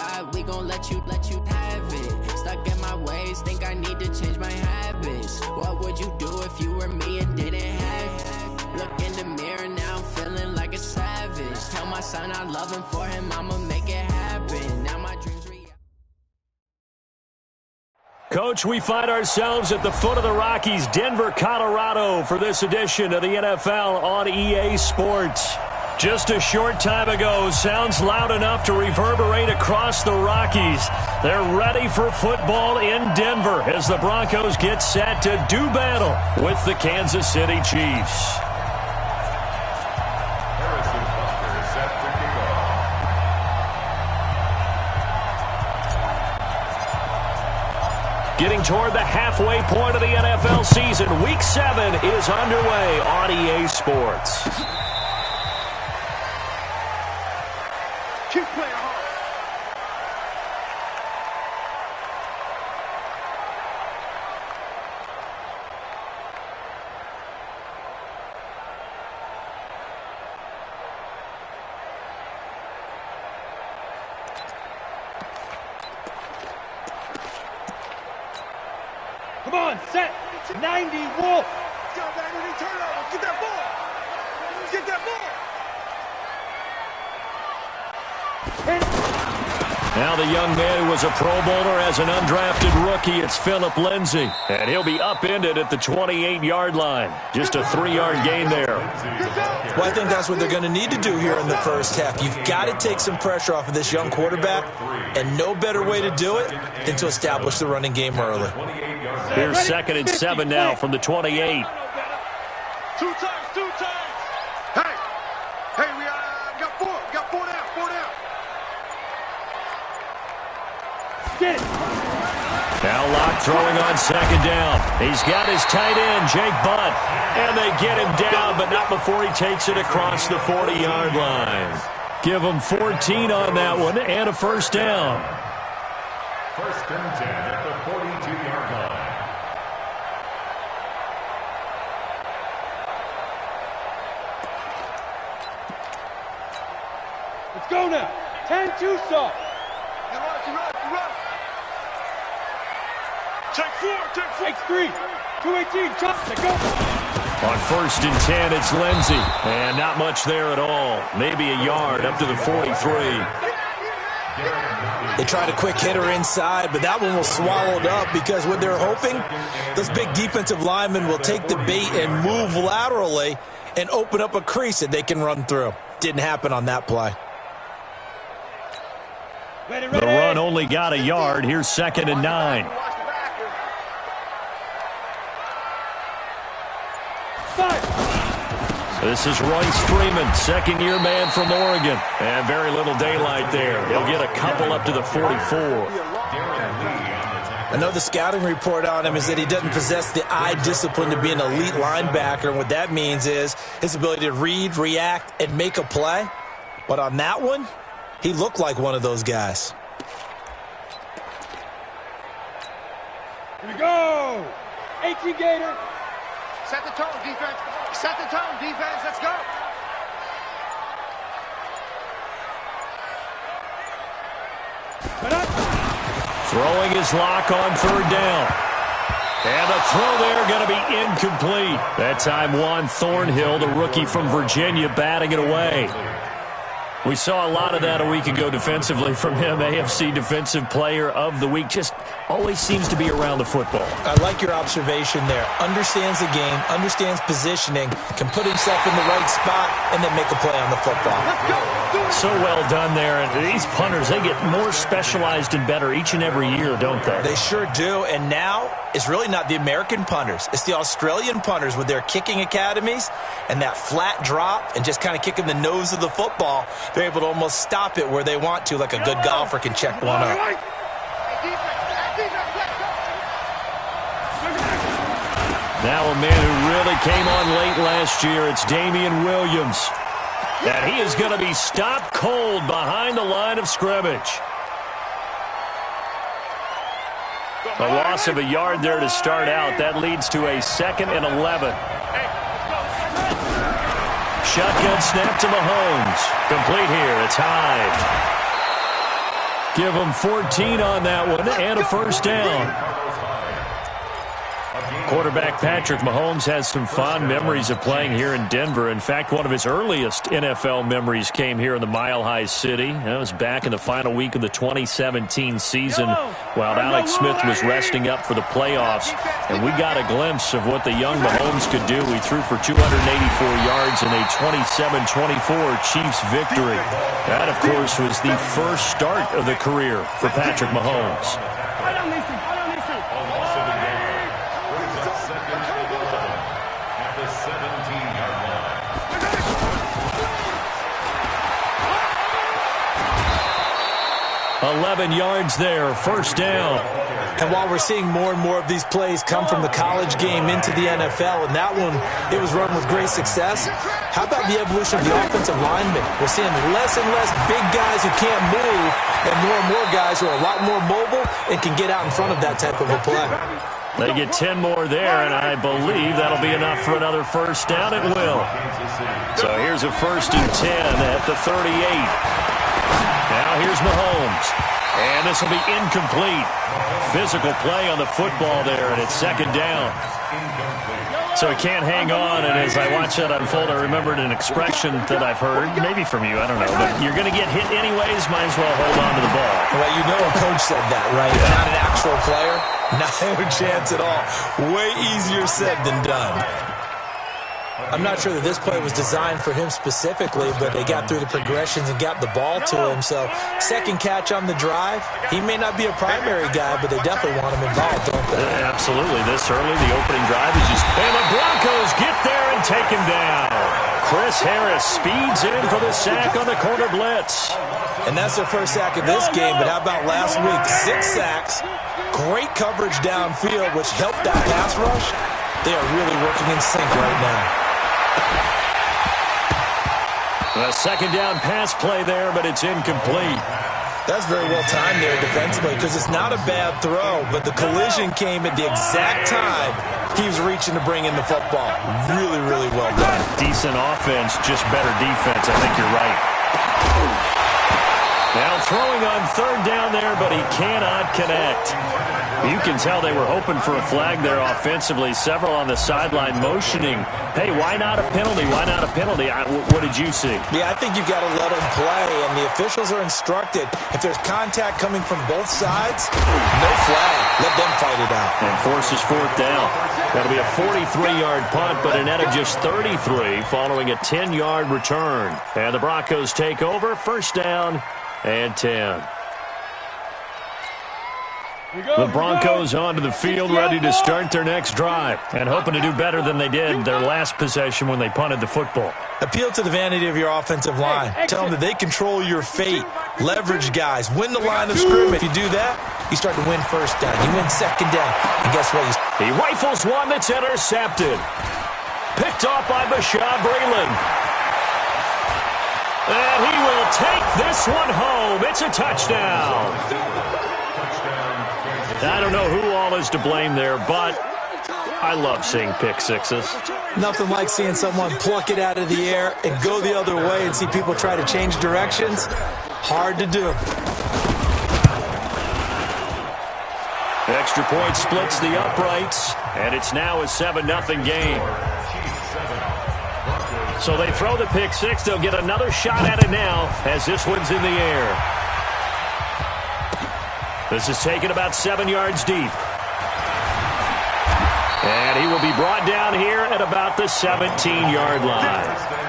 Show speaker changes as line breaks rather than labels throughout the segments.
God, we gon' let you have it. Stuck in my ways, think I need to change my habits. What would you do if you were me and didn't have it? Look in the mirror, now I'm feeling like a savage. Tell my son I love him, for him I'ma make it happen. Now my dreams
Coach, we find ourselves at the foot of the Rockies, Denver, Colorado, for this edition of the NFL on EA Sports. Just a short time ago, sounds loud enough to reverberate across the Rockies. They're ready for football in Denver as the Broncos get set to do battle with the Kansas City Chiefs. Getting toward the halfway point of the NFL season, Week 7 is underway on EA Sports.
Keep playing hard. Come on, set. 90, Wolf. Get that ball. Get that ball.
Now the young man who was a Pro Bowler as an undrafted rookie, it's Phillip Lindsay. And he'll be upended at the 28-yard line. Just a 3-yard gain there.
Well, I think that's what they're going to need to do here in the first half. You've got to take some pressure off of this young quarterback, and no better way to do it than to establish the running game early.
Here's 2nd and 7 now from the 28.
Two times. Hey, we got four. We got four down. Get it.
Now Locke throwing on 2nd down. He's got his tight end, Jake Butt. And they get him down, but not before he takes it across the 40-yard line. Give him 14 on that one and a first down.
1st and 10 at the 42-yard line.
Let's go now. 10-2 stop. You run. Take 4. Take 3. 218. Chop. Go.
On 1st and 10, it's Lindsay. And not much there at all. Maybe a yard up to the 43.
They tried a quick hitter inside, but that one was swallowed up because what they're hoping, those big defensive linemen will take the bait and move laterally and open up a crease that they can run through. Didn't happen on that play.
The run only got a yard. Here's 2nd and 9. This is Royce Freeman, second-year man from Oregon. And very little daylight there. He'll get a couple up to the 44.
I know the scouting report on him is that he doesn't possess the eye discipline to be an elite linebacker. And what that means is his ability to read, react, and make a play. But on that one, he looked like one of those guys.
Here we go. 18 Gator. Set the tone, defense. Set the tone, defense. Let's go.
Throwing his Lock on 3rd down. And the throw there going to be incomplete. That time Juan Thornhill, the rookie from Virginia, batting it away. We saw a lot of that a week ago defensively from him. AFC Defensive Player of the Week. Just always seems to be around the football.
I like your observation there. Understands the game, understands positioning, can put himself in the right spot, and then make a play on the football.
So well done there. And these punters, they get more specialized and better each and every year, don't they?
They sure do. And now it's really not the American punters. It's the Australian punters with their kicking academies and that flat drop and just kind of kicking the nose of the football. They're able to almost stop it where they want to, like a good golfer can check one up.
Now a man who really came on late last year, it's Damian Williams. And he is going to be stopped cold behind the line of scrimmage. A loss of a yard there to start out. That leads to a 2nd and 11. Shotgun snap to Mahomes. Complete here. It's Hyde. Give them 14 on that one and a first down. Quarterback Patrick Mahomes has some fond memories of playing here in Denver. In fact, one of his earliest NFL memories came here in the Mile High City. That was back in the final week of the 2017 season while Alex Smith was resting up for the playoffs. And we got a glimpse of what the young Mahomes could do. He threw for 284 yards in a 27-24 Chiefs victory. That, of course, was the first start of the career for Patrick Mahomes. 11 yards there, first down.
And while we're seeing more and more of these plays come from the college game into the NFL, and that one, it was run with great success, how about the evolution of the offensive linemen? We're seeing less and less big guys who can't move and more guys who are a lot more mobile and can get out in front of that type of a play.
They get 10 more there, and I believe that'll be enough for another first down. It will. So here's a 1st and 10 at the 38. Now here's Mahomes. And this will be incomplete. Physical play on the football there, and it's 2nd down. So he can't hang on, and as I watch that unfold, I remembered an expression that I've heard, maybe from you, I don't know, but you're going to get hit anyways, might as well hold on to the ball.
Well, you know a coach said that, right? Yeah. Not an actual player. No chance at all. Way easier said than done. I'm not sure that this play was designed for him specifically, but they got through the progressions and got the ball to him. So, second catch on the drive. He may not be a primary guy, but they definitely want him involved, don't they?
Absolutely. This early, the opening drive is just... And the Broncos get there and take him down. Chris Harris speeds in for the sack on the corner blitz.
And that's their first sack of this game, but how about last week? 6 sacks, great coverage downfield, which helped that pass rush. They are really working in sync right now.
A 2nd down pass play there, but it's incomplete.
That's very well timed there defensively because it's not a bad throw, but the collision came at the exact time he was reaching to bring in the football. Really, really well done.
Decent offense, just better defense. I think you're right. Now throwing on 3rd down there, but he cannot connect. You can tell they were hoping for a flag there offensively. Several on the sideline motioning. Hey, why not a penalty? Why not a penalty? What did you see?
Yeah, I think you've got to let them play, and the officials are instructed. If there's contact coming from both sides, no flag. Let them fight it out.
And forces 4th down. That'll be a 43-yard punt, but a net of just 33 following a 10-yard return. And the Broncos take over, 1st down and 10. The Broncos onto the field, ready to start their next drive, and hoping to do better than they did their last possession when they punted the football.
Appeal to the vanity of your offensive line. Tell them that they control your fate. Leverage guys. Win the line of scrimmage. If you do that, you start to win 1st down. You win 2nd down. And guess what?
He rifles one that's intercepted. Picked off by Bashaud Breeland. And he will take this one home. It's a touchdown. I don't know who all is to blame there, but I love seeing pick sixes.
Nothing like seeing someone pluck it out of the air and go the other way and see people try to change directions. Hard to do.
Extra point splits the uprights, and it's now a 7-0 game. So they throw the pick six. They'll get another shot at it now as this one's in the air. This is taken about 7 yards deep. And he will be brought down here at about the 17-yard line.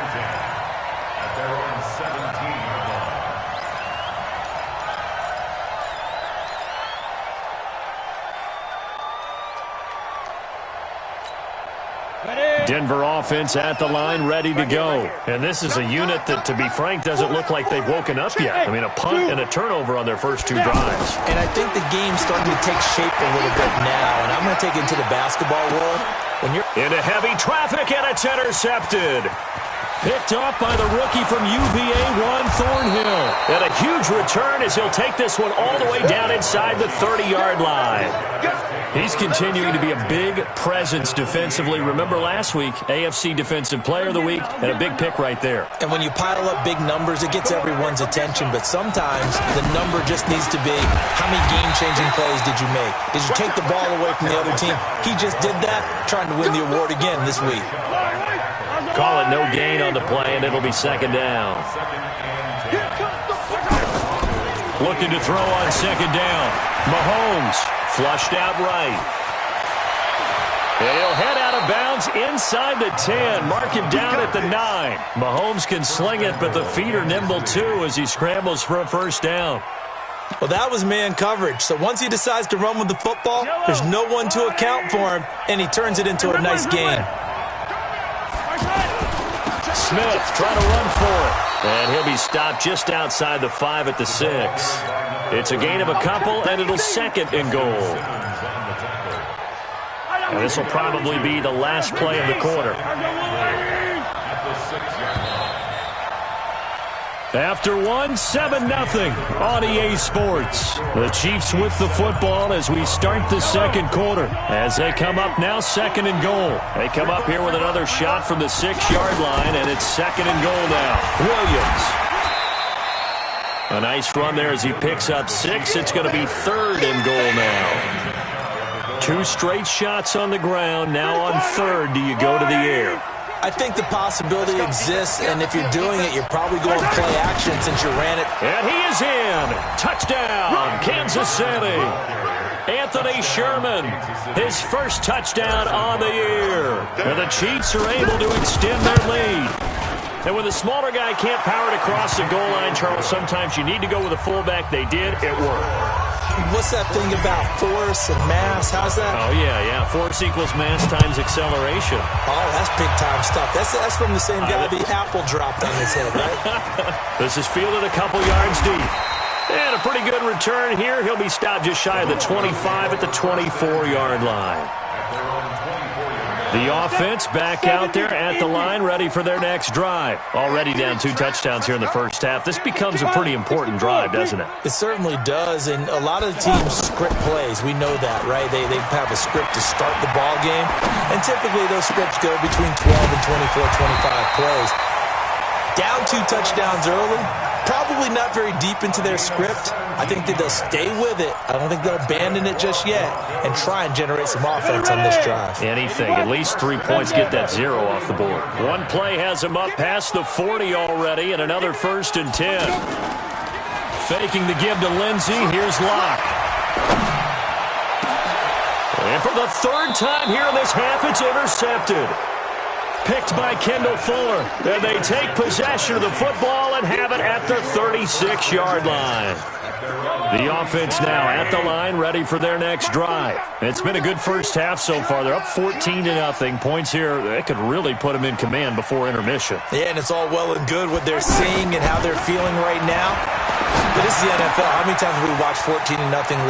Denver offense at the line, ready to go. And this is a unit that, to be frank, doesn't look like they've woken up yet. I mean, a punt and a turnover on their first 2 drives.
And I think the game's starting to take shape a little bit now. And I'm going to take it into the basketball world. When you're
into heavy traffic, and it's intercepted. Picked off by the rookie from UVA, Juan Thornhill. And a huge return as he'll take this one all the way down inside the 30-yard line. He's continuing to be a big presence defensively. Remember last week, AFC Defensive Player of the Week, and a big pick right there.
And when you pile up big numbers, it gets everyone's attention. But sometimes the number just needs to be, how many game-changing plays did you make? Did you take the ball away from the other team? He just did that, trying to win the award again this week.
Call it no gain on the play, and it'll be second down. Looking to throw on second down. Mahomes flushed out right. And he'll head out of bounds inside the 10. Mark him down at the 9. Mahomes can sling it, but the feet are nimble too as he scrambles for a first down.
Well, that was man coverage. So once he decides to run with the football, there's no one to account for him, and he turns it into a nice gain.
Smith trying to run for it. And he'll be stopped just outside the 5 at the 6. It's a gain of a couple, and it'll second and goal. And this will probably be the last play of the quarter. After 1, 7-0 on EA Sports. The Chiefs with the football as we start the second quarter. As they come up now, second and goal. They come up here with another shot from the 6-yard line, and it's second and goal now. Williams. A nice run there as he picks up 6. It's going to be third and goal now. 2 straight shots on the ground. Now on third, do you go to the air?
I think the possibility exists, and if you're doing it, you're probably going play action since you ran it.
And he is in. Touchdown, Kansas City. Anthony Sherman, his first touchdown on the year. And the Chiefs are able to extend their lead. And when the smaller guy can't power it across the goal line, Charles, sometimes you need to go with a fullback. They did. It worked.
What's that thing about force and mass? How's that?
Oh, yeah. Force equals mass times acceleration.
Oh, that's big-time stuff. That's from the same guy the apple dropped on his head, right?
This is fielded a couple yards deep. And a pretty good return here. He'll be stopped just shy of the 25 at the 24-yard line. The offense back out there at the line, ready for their next drive. Already down 2 touchdowns here in the first half. This becomes a pretty important drive, doesn't it?
It certainly does, and a lot of the teams script plays. We know that, right? They have a script to start the ball game, and typically those scripts go between 12 and 24, 25 plays. Down 2 touchdowns early, probably not very deep into their script. I think that they'll stay with it. I don't think they'll abandon it just yet and try and generate some offense on this drive.
Anything. At least 3 points, get that 0 off the board. One play has him up past the 40 already, and another 1st and 10. Faking the give to Lindsey. Here's Locke. And for the 3rd time here in this half, it's intercepted. Picked by Kendall Fuller. And they take possession of the football and have it at the 36-yard line. The offense now at the line, ready for their next drive. It's been a good first half so far. They're up 14-0. Points here, that could really put them in command before intermission.
Yeah, and it's all well and good what they're seeing and how they're feeling right now. But this is the NFL. How many times have we watched 14-0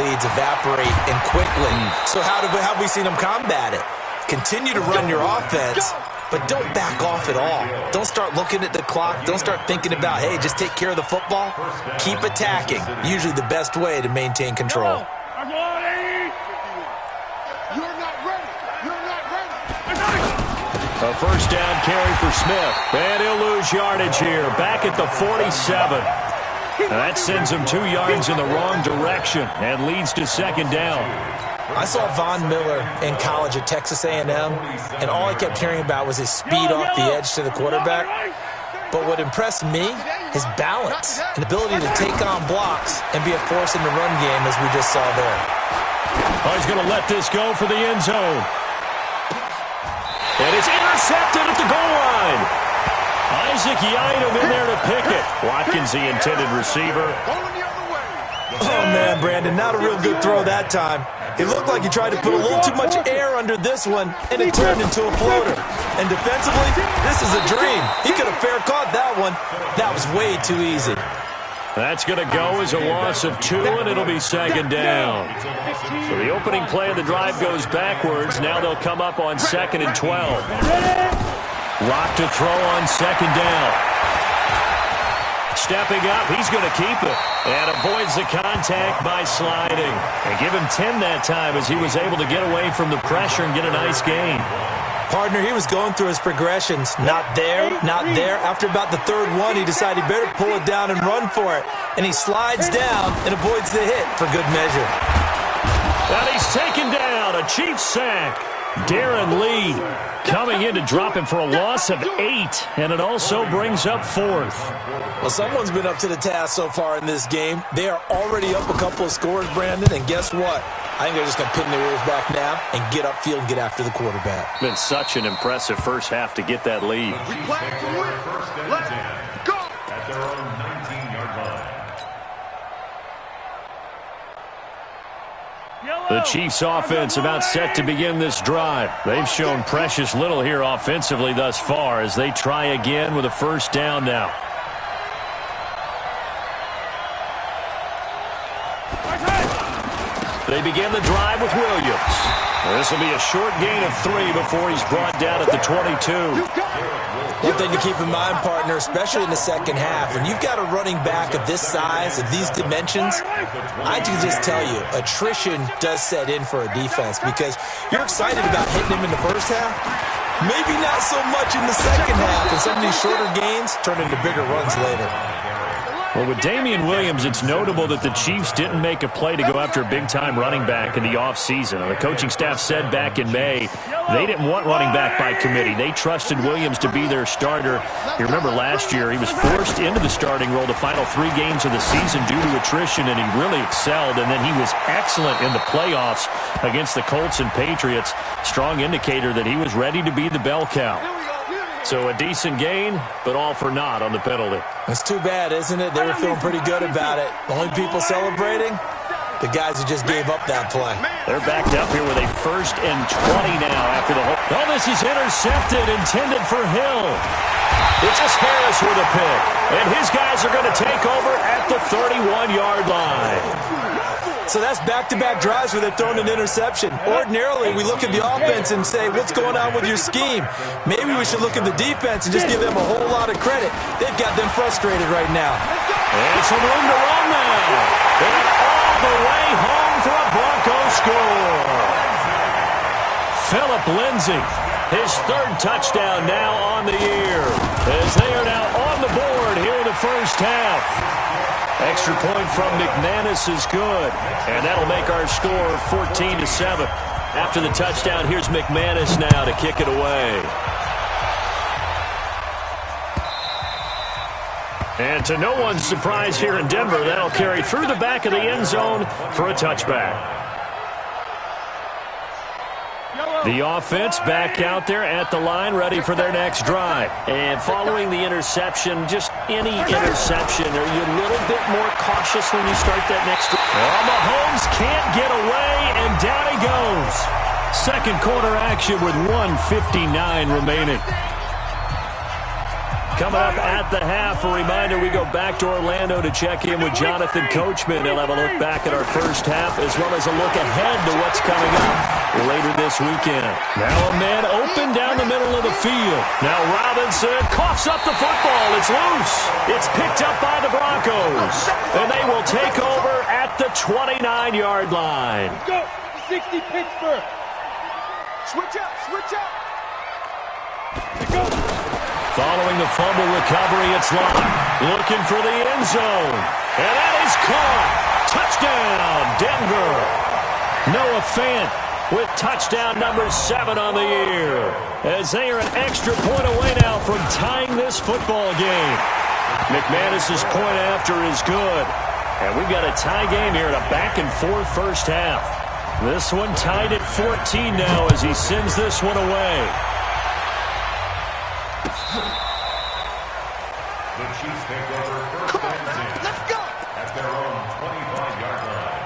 leads evaporate and quickly? So how have we seen them combat it? Continue to run your offense, but don't back off at all. Don't start looking at the clock. Don't start thinking about, hey, just take care of the football. Keep attacking. Usually the best way to maintain control.
A first down carry for Smith. And he'll lose yardage here. Back at the 47. That sends him 2 yards in the wrong direction and leads to second down.
I saw Von Miller in college at Texas A&M, and all I kept hearing about was his speed off the edge to the quarterback. But what impressed me, his balance and ability to take on blocks and be a force in the run game, as we just saw there.
Oh, he's going to let this go for the end zone. And it's intercepted at the goal line. Isaac Yiadom in there to pick it. Watkins, the intended receiver.
Oh, man, Brandon, not a real good throw that time. It looked like he tried to put a little too much air under this one, and it turned into a floater. And defensively, this is a dream. He could have fair caught that one. That was way too easy.
That's going to go as a loss of 2, and it'll be second down. So the opening play of the drive goes backwards. Now they'll come up on 2nd and 12. Lock to throw on second down. Stepping up, he's going to keep it. And avoids the contact by sliding. And give him 10 that time as he was able to get away from the pressure and get a nice gain.
Partner, he was going through his progressions. Not there, not there. After about the third one, he decided he better pull it down and run for it. And he slides down and avoids the hit for good measure.
And he's taken down. A Chiefs sack. Darren Lee coming in to drop him for a loss of 8. And it also brings up 4th.
Well, someone's been up to the task so far in this game. They are already up a couple of scores, Brandon. And guess what? I think they're just going to pin their ears back now and get upfield and get after the quarterback.
Been such an impressive first half to get that lead.
We play to win. Let's go.
At their own 19-yard line.
The Chiefs offense about set to begin this drive. They've shown precious little here offensively thus far as they try again with a first down now. They begin the drive with Williams. This will be a short gain of 3 before he's brought down at the 22.
One thing to keep in mind, partner, especially in the second half, when you've got a running back of this size, of these dimensions, I can just tell you, attrition does set in for a defense because you're excited about hitting him in the first half. Maybe not so much in the second half, and some of these shorter gains turn into bigger runs later.
Well, with Damian Williams, it's notable that the Chiefs didn't make a play to go after a big-time running back in the offseason. The coaching staff said back in May they didn't want running back by committee. They trusted Williams to be their starter. You remember last year he was forced into the starting role the final 3 games of the season due to attrition, and he really excelled. And then he was excellent in the playoffs against the Colts and Patriots. Strong indicator that he was ready to be the bell cow. So a decent gain, but all for naught on the penalty.
It's too bad, isn't it? They were feeling pretty good about it. The only people celebrating, the guys who just gave up that play.
They're backed up here with a 1st and 20 now after the whole. Oh, this is intercepted, intended for Hill. It's just Harris with a pick. And his guys are going to take over at the 31-yard line.
So that's back-to-back drives where they've thrown an interception. Ordinarily, we look at the offense and say, what's going on with your scheme? Maybe we should look at the defense and just give them a whole lot of credit. They've got them frustrated right now.
And some room to run now. And all the way home for a Broncos score. Phillip Lindsay, his 3rd touchdown now on the year, as they are now on the board here in the first half. Extra point from McManus is good, and that'll make our score 14-7. After the touchdown, here's McManus now to kick it away. And to no one's surprise here in Denver, that'll carry through the back of the end zone for a touchback. The offense back out there at the line, ready for their next drive. And following the interception, just any interception, are you a little bit more cautious when you start that next drive? Well, Mahomes can't get away, and down he goes. Second quarter action with 1:59 remaining. Coming up at the half, a reminder, we go back to Orlando to check in with Jonathan Coachman. He'll have a look back at our first half as well as a look ahead to what's coming up later this weekend. Now a man open down the middle of the field. Now Robinson coughs up the football. It's loose. It's picked up by the Broncos. And they will take over at the 29-yard line.
Let's go. 60 Pittsburgh. Switch up. Switch up. Let's go.
Following the fumble recovery, it's Locke looking for the end zone. And that is caught. Touchdown, Denver. Noah Fant with touchdown number 7 on the year, as they are an extra point away now from tying this football game. McManus's point after is good. And we've got a tie game here in a back-and-forth first half. This one tied at 14 now as he sends this one away.
The Chiefs take over 1st and 10.
Let's go.
At their own 25-yard line.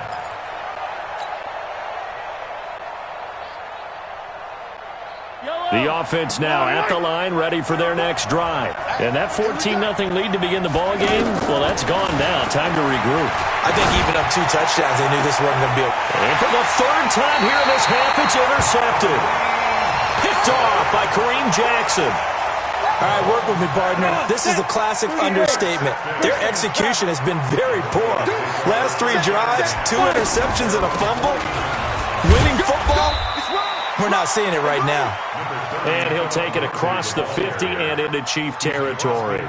The offense now at the line, ready for their next drive. And that 14-0 lead to begin the ball game, well, that's gone now. Time to regroup.
I think even up 2 touchdowns, they knew this wasn't going to be
And for the 3rd time here in this half, it's intercepted. Picked off by Kareem Jackson.
All right, work with me, partner. This is a classic understatement. Their execution has been very poor. Last 3 drives, 2 interceptions and a fumble. Winning football, we're not seeing it right now.
And he'll take it across the 50 and into Chief territory.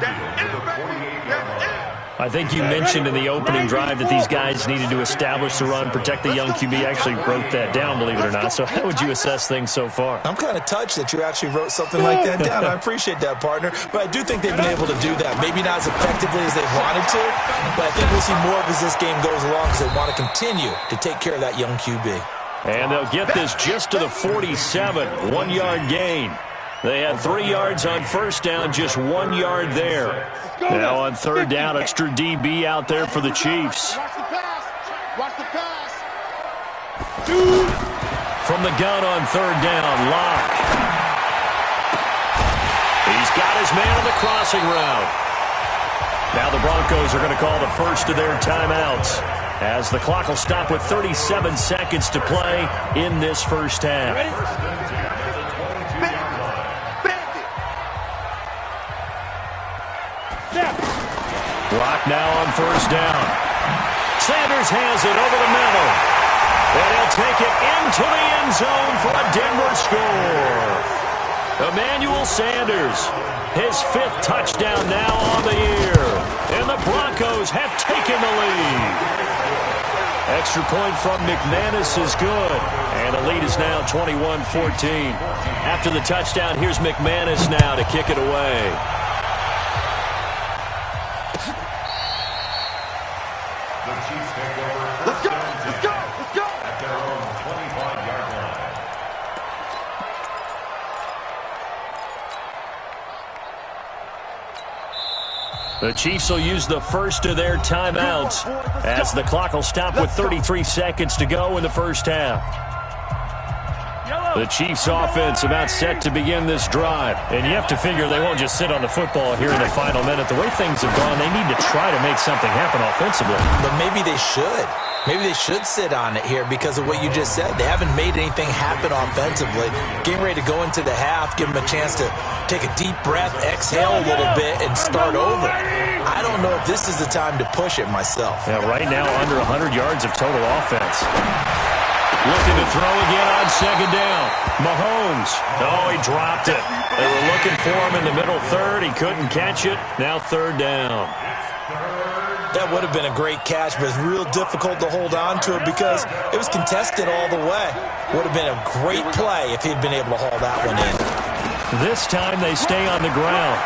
I think you mentioned in the opening drive that these guys needed to establish the run, protect the young QB. I actually wrote that down, believe it or not. So how would you assess things so far?
I'm kind of touched that you actually wrote something like that down. I appreciate that, partner. But I do think they've been able to do that. Maybe not as effectively as they wanted to, but I think we'll see more of as this game goes along because they want to continue to take care of that young QB.
And they'll get this just to the 47, 1-yard gain. They had 3 yards on first down, just 1 yard there. Now on third down, extra DB out there for the Chiefs.
Watch the pass. Watch the pass.
From the gun on third down, Locke. He's got his man on the crossing route. Now the Broncos are going to call the first of their timeouts, as the clock will stop with 37 seconds to play in this first half. Locke now on first down. Sanders has it over the middle. And he'll take it into the end zone for a Denver score. Emmanuel Sanders, his 5th touchdown now on the year. And the Broncos have taken the lead. Extra point from McManus is good. And the lead is now 21-14. After the touchdown, here's McManus now to kick it away. The Chiefs will use the first of their timeouts as the clock will stop with 33 seconds to go in the first half. The Chiefs offense about set to begin this drive. And you have to figure they won't just sit on the football here in the final minute. The way things have gone, they need to try to make something happen offensively.
But maybe they should. Maybe they should sit on it here because of what you just said. They haven't made anything happen offensively. Getting ready to go into the half, give them a chance to take a deep breath, exhale a little bit, and start over. I don't know if this is the time to push it myself.
Yeah, right now under 100 yards of total offense. Looking to throw again on second down. Mahomes. Oh, he dropped it. They were looking for him in the middle third. He couldn't catch it. Now third down.
That would have been a great catch, but it's real difficult to hold on to it because it was contested all the way. Would have been a great play if he'd been able to haul that one in.
This time they stay on the ground.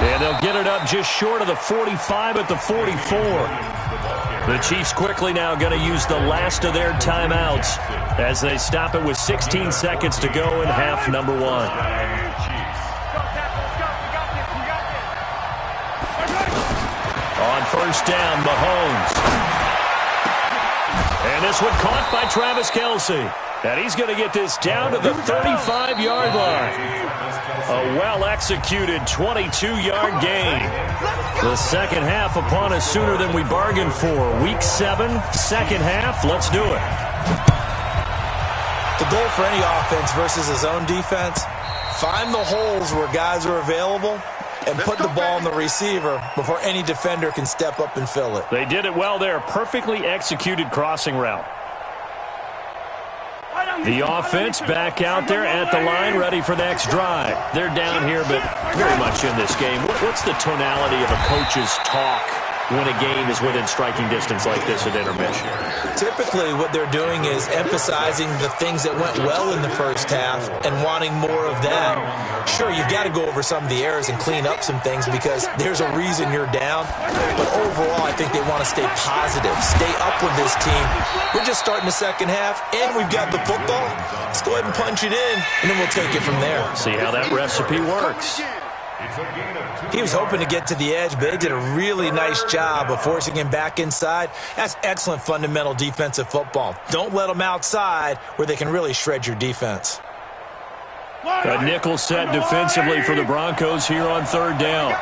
And they'll get it up just short of the 45 at the 44. The Chiefs quickly now going to use the last of their timeouts as they stop it with 16 seconds to go in half number 1. On first down, Mahomes. And this one caught by Travis Kelce. And he's going to get this down to the 35-yard line. A well-executed 22-yard gain. The second half upon us sooner than we bargained for. Week 7, second half. Let's do it.
The goal for any offense versus his own defense, find the holes where guys are available and put the ball on the receiver before any defender can step up and fill it.
They did it well there. Perfectly executed crossing route. The offense back out there at the line, ready for the next drive. They're down here, but very much in this game. What's the tonality of a coach's talk when a game is within striking distance like this at intermission?
Typically, what they're doing is emphasizing the things that went well in the first half and wanting more of that. Sure, you've got to go over some of the errors and clean up some things because there's a reason you're down. But overall, I think they want to stay positive, stay up with this team. We're just starting the second half, and we've got the football. Let's go ahead and punch it in, and then we'll take it from there.
See how that recipe works.
He was hoping to get to the edge, but they did a really nice job of forcing him back inside. That's excellent fundamental defensive football. Don't let them outside where they can really shred your defense.
A nickel set defensively for the Broncos here on third down.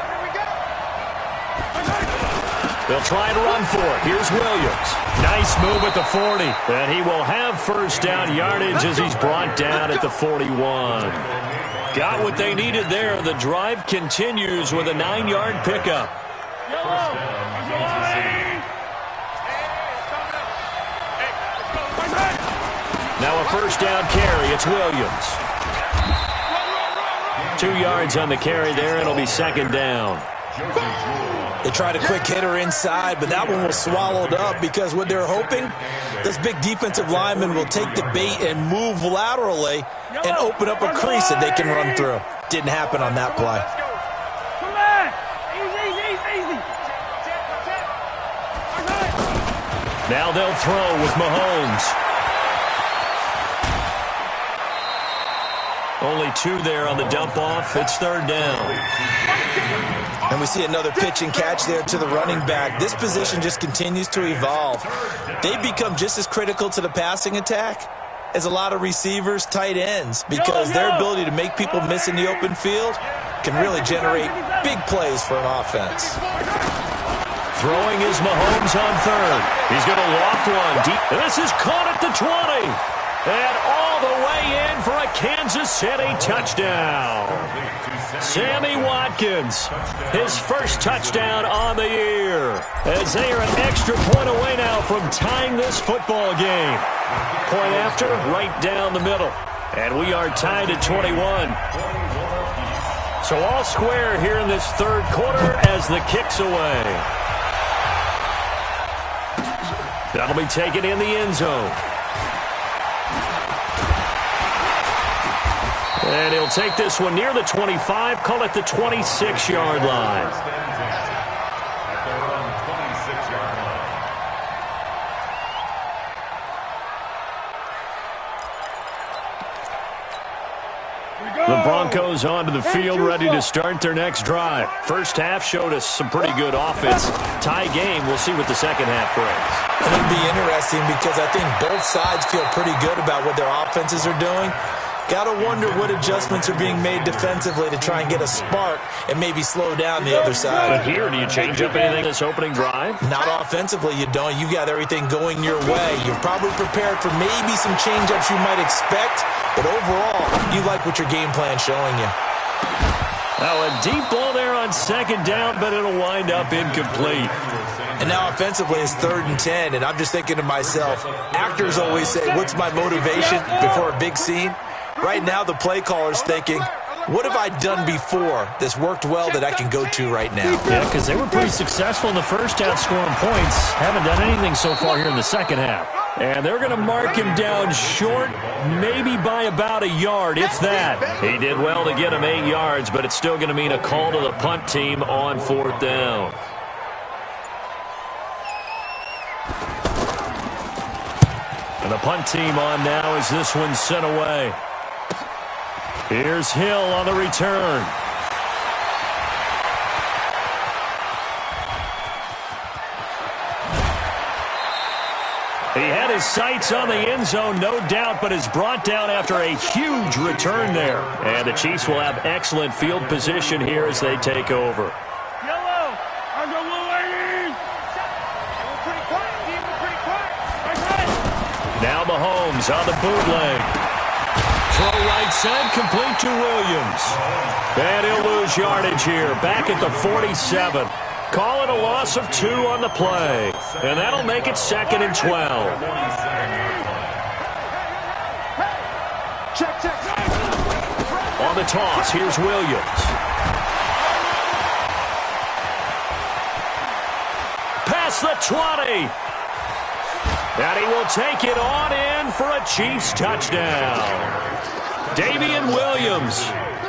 They'll try and run for it. Here's Williams. Nice move at the 40. And he will have first down yardage as he's brought down at the 41. Got what they needed there. The drive continues with a 9-yard pickup. Now a first down carry. It's Williams. 2 yards on the carry there. It'll be second down.
They tried a quick hitter inside, but that one was swallowed up because what they're hoping, this big defensive lineman will take the bait and move laterally and open up a crease that they can run through. Didn't happen on that play.
Now they'll throw with Mahomes. Only 2 there on the dump off. It's third down.
And we see another pitch and catch there to the running back. This position just continues to evolve. They become just as critical to the passing attack as a lot of receivers, tight ends, because their ability to make people miss in the open field can really generate big plays for an offense.
Throwing is Mahomes on third. He's going to loft one deep. And this is caught at the 20. And all the way in for a Kansas City touchdown. Sammy Watkins, his first touchdown on the year, as they are an extra point away now from tying this football game. Point after, right down the middle. And we are tied at 21. So all square here in this third quarter as the kick's away. That'll be taken in the end zone. And he'll take this one near the 25, call it the 26-yard line. The Broncos onto the field, ready to start their next drive. First half showed us some pretty good offense. Tie game, we'll see what the second half brings.
It'll be interesting because I think both sides feel pretty good about what their offenses are doing. Got to wonder what adjustments are being made defensively to try and get a spark and maybe slow down the other side.
But here, do you change up anything this opening drive?
Not offensively, you don't. You got everything going your way. You're probably prepared for maybe some change-ups you might expect, but overall, you like what your game plan's showing you.
Now a deep ball there on second down, but it'll wind up incomplete.
And now offensively it's 3rd and 10, and I'm just thinking to myself, actors always say, what's my motivation before a big scene? Right now, the play caller's thinking, what have I done before that's worked well that I can go to right now?
Yeah, because they were pretty successful in the first half scoring points. Haven't done anything so far here in the second half. And they're going to mark him down short, maybe by about a yard, if that. He did well to get him 8 yards, but it's still going to mean a call to the punt team on 4th down. And the punt team on now as this one's sent away. Here's Hill on the return. He had his sights on the end zone, no doubt, but is brought down after a huge return there. And the Chiefs will have excellent field position here as they take over. Now Mahomes on the bootleg. Throw right side, complete to Williams. And he'll lose yardage here, back at the 47. Call it a loss of 2 on the play. And that'll make it 2nd and 12. On the toss, here's Williams. Past the 20. And he will take it on in for a Chiefs touchdown. Damian Williams,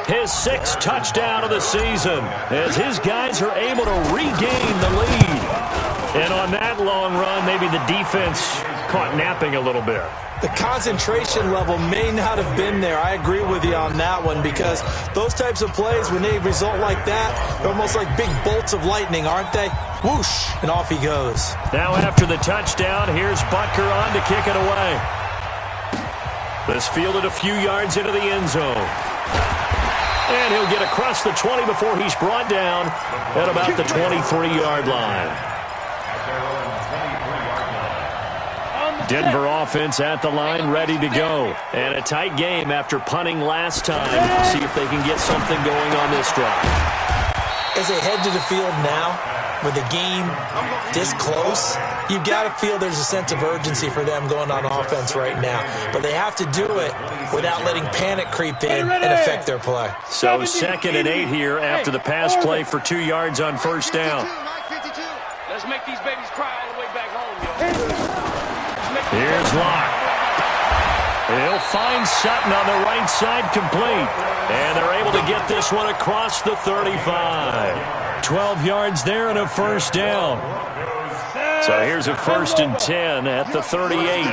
his 6th touchdown of the season, as his guys are able to regain the lead. And on that long run, maybe the defense caught napping a little bit.
The concentration level may not have been there. I agree with you on that one, because those types of plays, when they result like that, they're almost like big bolts of lightning, aren't they? Whoosh, and off he goes.
Now after the touchdown, here's Butker on to kick it away. This fielded a few yards into the end zone. And he'll get across the 20 before he's brought down at about the 23-yard line. Denver offense at the line, ready to go. And a tight game after punting last time. See if they can get something going on this drive.
As they head to the field now, with the game this close, you've got to feel there's a sense of urgency for them going on offense right now. But they have to do it without letting panic creep in and affect their play.
So 2nd and 8 here after the pass play for 2 yards on first down.
Let's make these babies cry all the way back home, yo.
Here's Locke. He'll find Sutton on the right side, complete. And they're able to get this one across the 35. 12 yards there and a first down. So here's a 1st and 10 at the 38.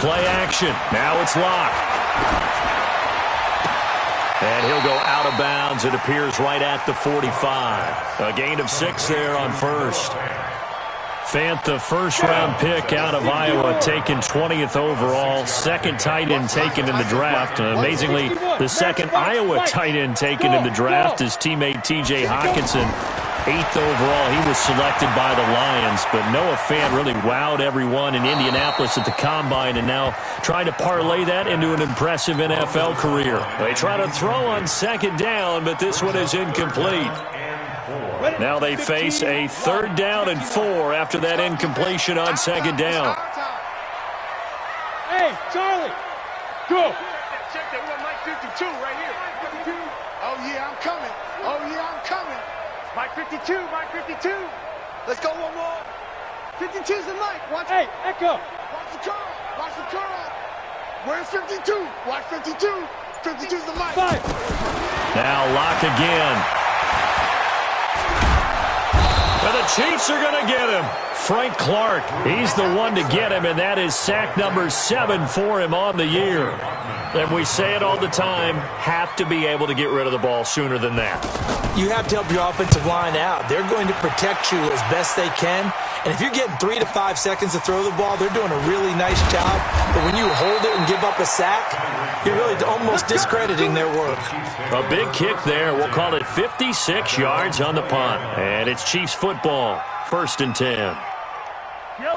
Play action. Now it's Locke. And he'll go out of bounds, it appears, right at the 45. A gain of 6 there on first. Fant, the first-round pick out of Iowa, taken 20th overall. Second tight end taken in the draft. Amazingly, the second Iowa tight end taken in the draft is teammate T.J. Hockenson. 8th overall, he was selected by the Lions, but Noah Fant really wowed everyone in Indianapolis at the Combine, and now trying to parlay that into an impressive NFL career. They try to throw on 2nd down, but this one is incomplete. Now they face a 3rd down and 4 after that incompletion on 2nd down.
Hey, Charlie, go. Check that one, Mike 52 right here. Oh, yeah, I'm coming. Oh, yeah, I'm coming. Mike 52, Mike 52. Let's go one more. 52's the Mike. Watch. Hey, Echo. Watch the curl. Watch the curl. Where's 52? Watch 52. 52's the Mike. 5.
Now Locke again. Well, the Chiefs are going to get him. Frank Clark, he's the one to get him, and that is sack number 7 for him on the year. And we say it all the time, have to be able to get rid of the ball sooner than that.
You have to help your offensive line out. They're going to protect you as best they can. And if you're getting 3 to 5 seconds to throw the ball, they're doing a really nice job. But when you hold it and give up a sack, you're really almost discrediting their work.
A big kick there. We'll call it 56 yards on the punt. And it's Chiefs football, 1st and 10.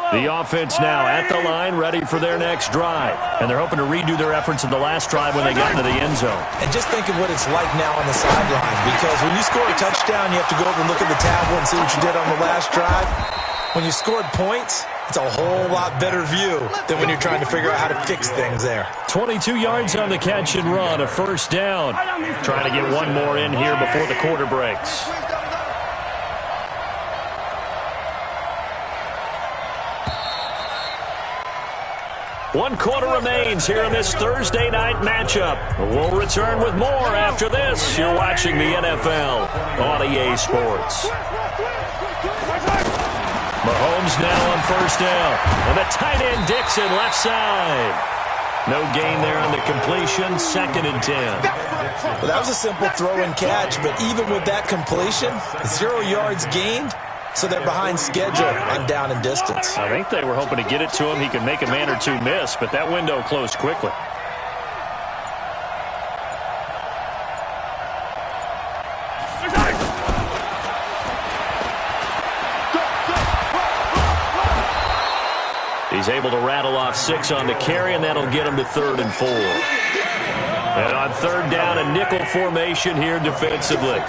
The offense now at the line, ready for their next drive. And they're hoping to redo their efforts in the last drive when they got into the end zone.
And just think of what it's like now on the sideline. Because when you score a touchdown, you have to go over and look at the tablet and see what you did on the last drive. When you scored points, it's a whole lot better view than when you're trying to figure out how to fix things there.
22 yards on the catch and run, a 1st down. Trying to get one more in here before the quarter breaks. One quarter remains here in this Thursday night matchup. We'll return with more after this. You're watching the NFL on EA Sports. Mahomes now on 1st down. And the tight end Dixon left side. No gain there on the completion. 2nd and 10.
Well, that was a simple throw and catch, but even with that completion, 0 yards gained. So they're behind schedule on down and distance.
I think they were hoping to get it to him. He could make a man or two miss, but that window closed quickly. He's able to rattle off 6 on the carry, and that'll get him to 3rd and 4. And on 3rd down, a nickel formation here defensively.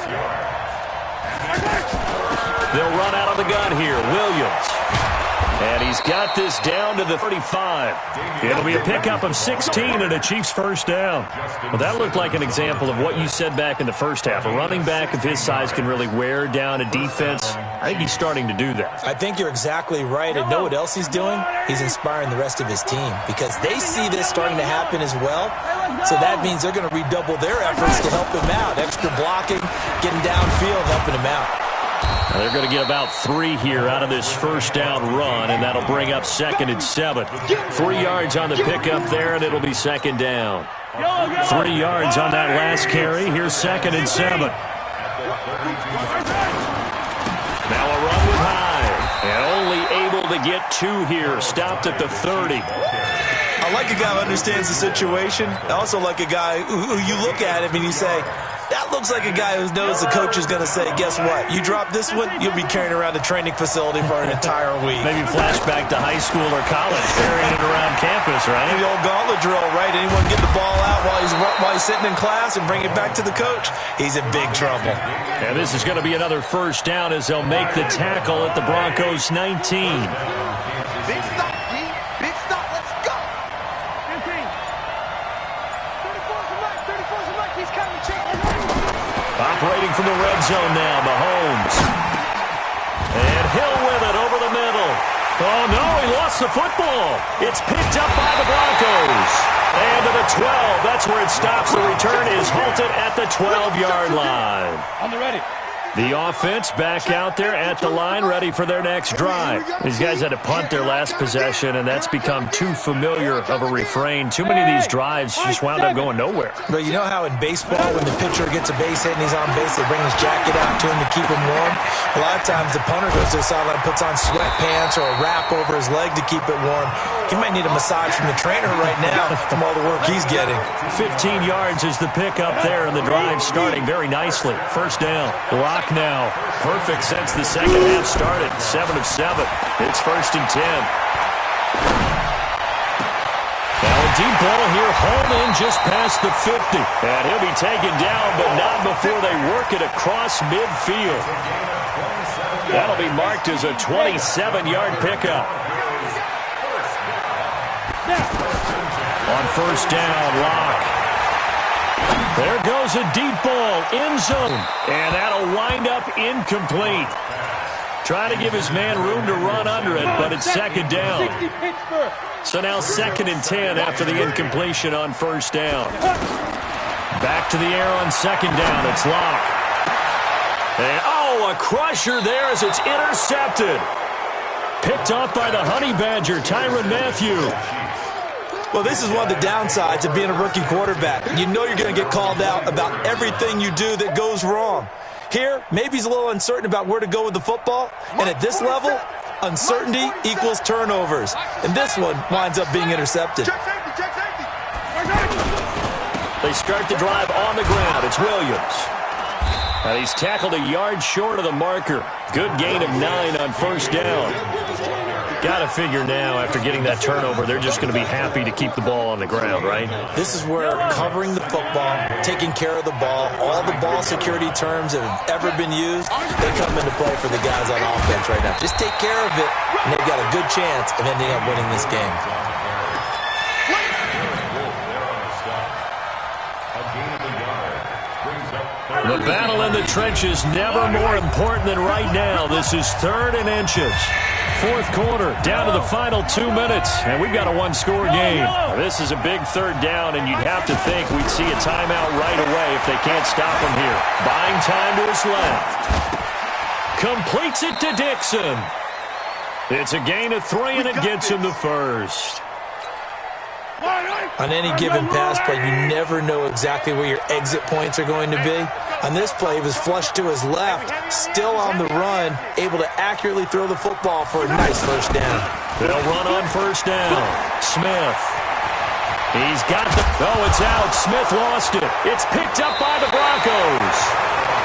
They'll run out of the gun here. Williams. And he's got this down to the 35. It'll be a pickup of 16 and a Chiefs 1st down. Well, that looked like an example of what you said back in the first half. A running back of his size can really wear down a defense. I think he's starting to do that.
I think you're exactly right. And know what else he's doing? He's inspiring the rest of his team because they see this starting to happen as well. So that means they're going to redouble their efforts to help him out. Extra blocking, getting downfield, helping him out.
They're going to get about 3 here out of this 1st down run, and that'll bring up 2nd and 7. 3 yards on the pickup there, and it'll be 2nd down. 3 yards on that last carry. Here's 2nd and 7. Now a run with Hyde, and only able to get 2 here. Stopped at the 30.
I like a guy who understands the situation. I also like a guy who you look at him and you say, That looks like a guy who knows the coach is going to say, guess what? You drop this one, you'll be carrying around the training facility for an entire week.
Maybe flashback to high school or college, carrying it around campus, right?
The old gauntlet drill, right? Anyone get the ball out while he's sitting in class and bring it back to the coach? He's in big trouble.
And this is going to be another first down as they'll make the tackle at the Broncos 19.
Big stop, D. Big stop. Let's go. 15. 34's the mark. 34's the mark. He's coming.
Operating from the red zone now, Mahomes. And Hill with it over the middle. Oh, no, he lost the football. It's picked up by the Broncos. And to the 12. That's where it stops. The return is halted at the 12-yard line.
On the ready.
The offense back out there at the line, ready for their next drive. These guys had to punt their last possession, and that's become too familiar of a refrain. Too many of these drives just wound up going nowhere.
But you know how in baseball, when the pitcher gets a base hit and he's on base, they bring his jacket out to him to keep him warm? A lot of times the punter goes to the sideline, puts on sweatpants or a wrap over his leg to keep it warm. He might need a massage from the trainer right now from all the work he's getting.
15 yards is the pickup there, and the drive starting very nicely. First down. Lock now. Perfect since the second half started. 7 of 7. It's 1st and 10. Now a deep ball here, home in just past the 50. And he'll be taken down, but not before they work it across midfield. That'll be marked as a 27-yard pickup. On first down, Lock. There goes a deep ball, end zone, and that'll wind up incomplete. Trying to give his man room to run under it, but it's second down. So now 2nd and 10 after the incompletion on first down. Back to the air on second down, it's Lock. And, oh, a crusher there as it's intercepted. Picked off by the Honey Badger, Tyrann Mathieu.
Well, this is one of the downsides of being a rookie quarterback. You know you're going to get called out about everything you do that goes wrong. Here, maybe he's a little uncertain about where to go with the football. And at this level, uncertainty equals turnovers. And this one winds up being intercepted.
They start the drive on the ground. It's Williams. And he's tackled a yard short of the marker. Good gain of 9 on first down. Got to figure now, after getting that turnover, they're just going to be happy to keep the ball on the ground, right?
This is where covering the football, taking care of the ball, all the ball security terms that have ever been used, they come into play for the guys on offense right now. Just take care of it, and they've got a good chance of ending up winning this game.
The battle in the trenches, never more important than right now. This is 3rd and inches. 4th quarter, down to the final 2 minutes, and we've got a one-score game. This is a big 3rd down, and you'd have to think we'd see a timeout right away if they can't stop him here. Buying time to his left. Completes it to Dixon. It's a gain of 3, and it gets him the first.
On any given pass play, you never know exactly where your exit points are going to be. On this play, he was flushed to his left, still on the run, able to accurately throw the football for a nice first down.
They'll run on first down. Smith. He's got the... Oh, it's out. Smith lost it. It's picked up by the Broncos.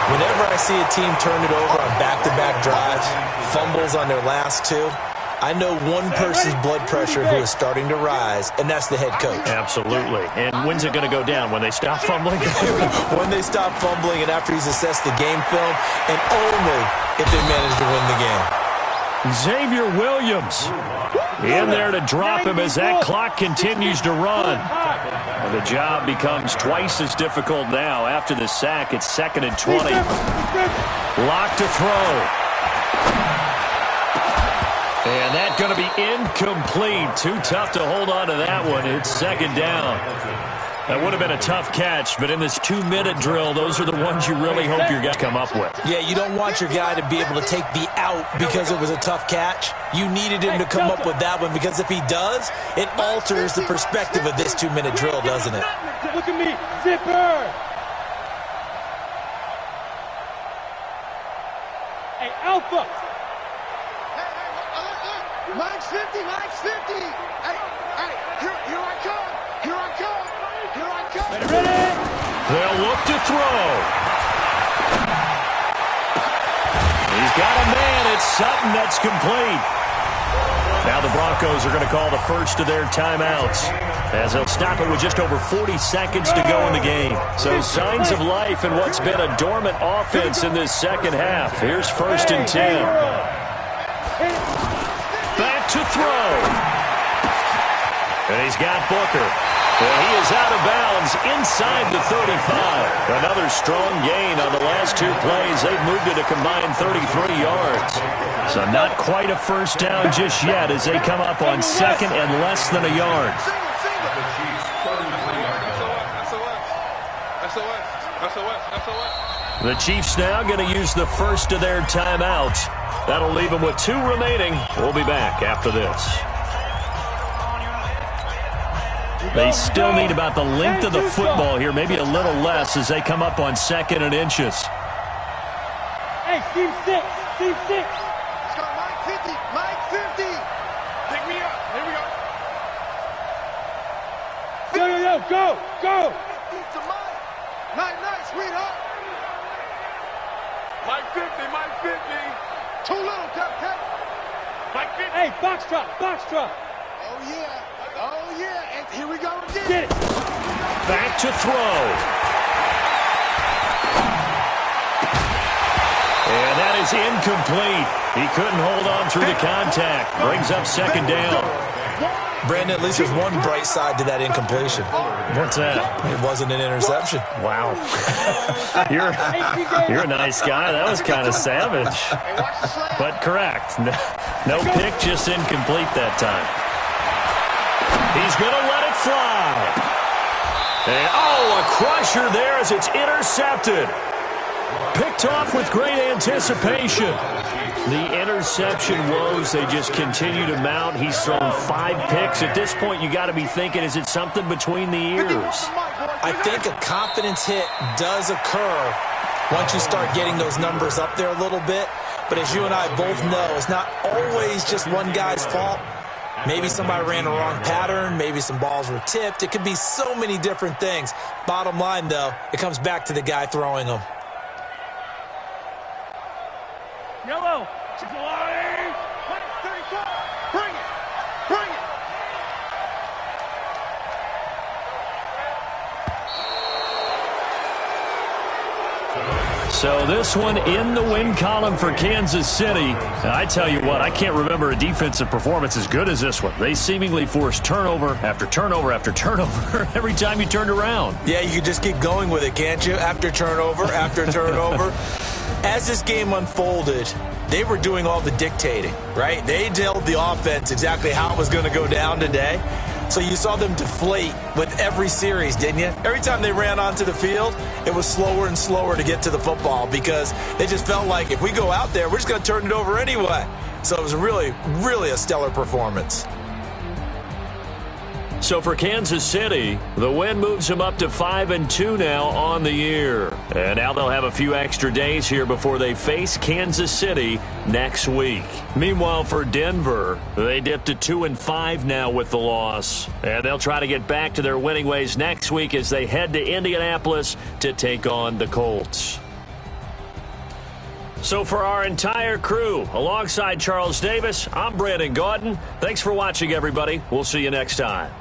Whenever I see a team turn it over on back-to-back drives, fumbles on their last 2, I know one person's blood pressure who is starting to rise, and that's the head coach.
Absolutely. And when's it going to go down? When they stop fumbling?
When they stop fumbling and after he's assessed the game film, and only if they manage to win the game.
Xavier Williams in there to drop him as that clock continues to run. And the job becomes twice as difficult now. After the sack, it's 2nd and 20. Lock to throw. And that's going to be incomplete. Too tough to hold on to that one. It's 2nd down. That would have been a tough catch, but in this 2-minute drill, those are the ones you really hope your guy come up with.
Yeah, you don't want your guy to be able to take the out because it was a tough catch. You needed him to come up with that one because if he does, it alters the perspective of this 2-minute drill, doesn't it?
Look at me, zipper. Hey, Alpha. Mike's 50, Mike's 50. Hey, here I come. Here I come. Here I come. Ready?
They'll look to throw. He's got a man. It's Sutton that's complete. Now the Broncos are going to call the first of their timeouts, as they'll stop it with just over 40 seconds to go in the game. So signs of life in what's been a dormant offense in this second half. Here's 1st and 10. Back to throw. And he's got Booker. Well, he is out of bounds inside the 35. Another strong gain on the last 2 plays. They've moved it a combined 33 yards. So not quite a first down just yet as they come up on 2nd and less than a yard. The Chiefs now going to use the first of their timeouts. That'll leave them with 2 remaining. We'll be back after this. They still need about the length of the football here, maybe a little less as they come up on 2nd and inches.
Hey, team 6.
Let's go, Mike 50. Mike 50. Pick me up. Here we go.
Go.
To Mike. Night, sweetheart. Mike 50. 2 little, Cap. Mike 50.
Hey, box drop.
Oh, yeah. And here we go again.
Get it.
Back to throw. And that is incomplete. He couldn't hold on through the contact. Brings up 2nd down.
Brandon, at least there's one bright side to that incompletion.
What's that?
It wasn't an interception.
Wow. You're a nice guy. That was kind of savage. But correct. No pick, just incomplete that time. He's going to let it fly. And, a crusher there as it's intercepted. Picked off with great anticipation. The interception woes, they just continue to mount. He's thrown 5 picks. At this point, you got to be thinking, is it something between the ears?
I think a confidence hit does occur once you start getting those numbers up there a little bit. But as you and I both know, it's not always just one guy's fault. Maybe somebody ran the wrong pattern. Maybe some balls were tipped. It could be so many different things. Bottom line, though, it comes back to the guy throwing them.
Yellow.
Bring it.
So this one in the win column for Kansas City. Now, I tell you what, I can't remember a defensive performance as good as this one. They seemingly forced turnover after turnover after turnover every time you turned around.
Yeah, you can just keep going with it, can't you? After turnover, after turnover. As this game unfolded, they were doing all the dictating, right? They told the offense exactly how it was going to go down today. So you saw them deflate with every series, didn't you? Every time they ran onto the field, it was slower and slower to get to the football because they just felt like if we go out there, we're just going to turn it over anyway. So it was really, really a stellar performance.
So for Kansas City, the win moves them up to 5-2 now on the year. And now they'll have a few extra days here before they face Kansas City next week. Meanwhile, for Denver, they dipped to 2-5 now with the loss. And they'll try to get back to their winning ways next week as they head to Indianapolis to take on the Colts. So for our entire crew, alongside Charles Davis, I'm Brandon Gaudin. Thanks for watching, everybody. We'll see you next time.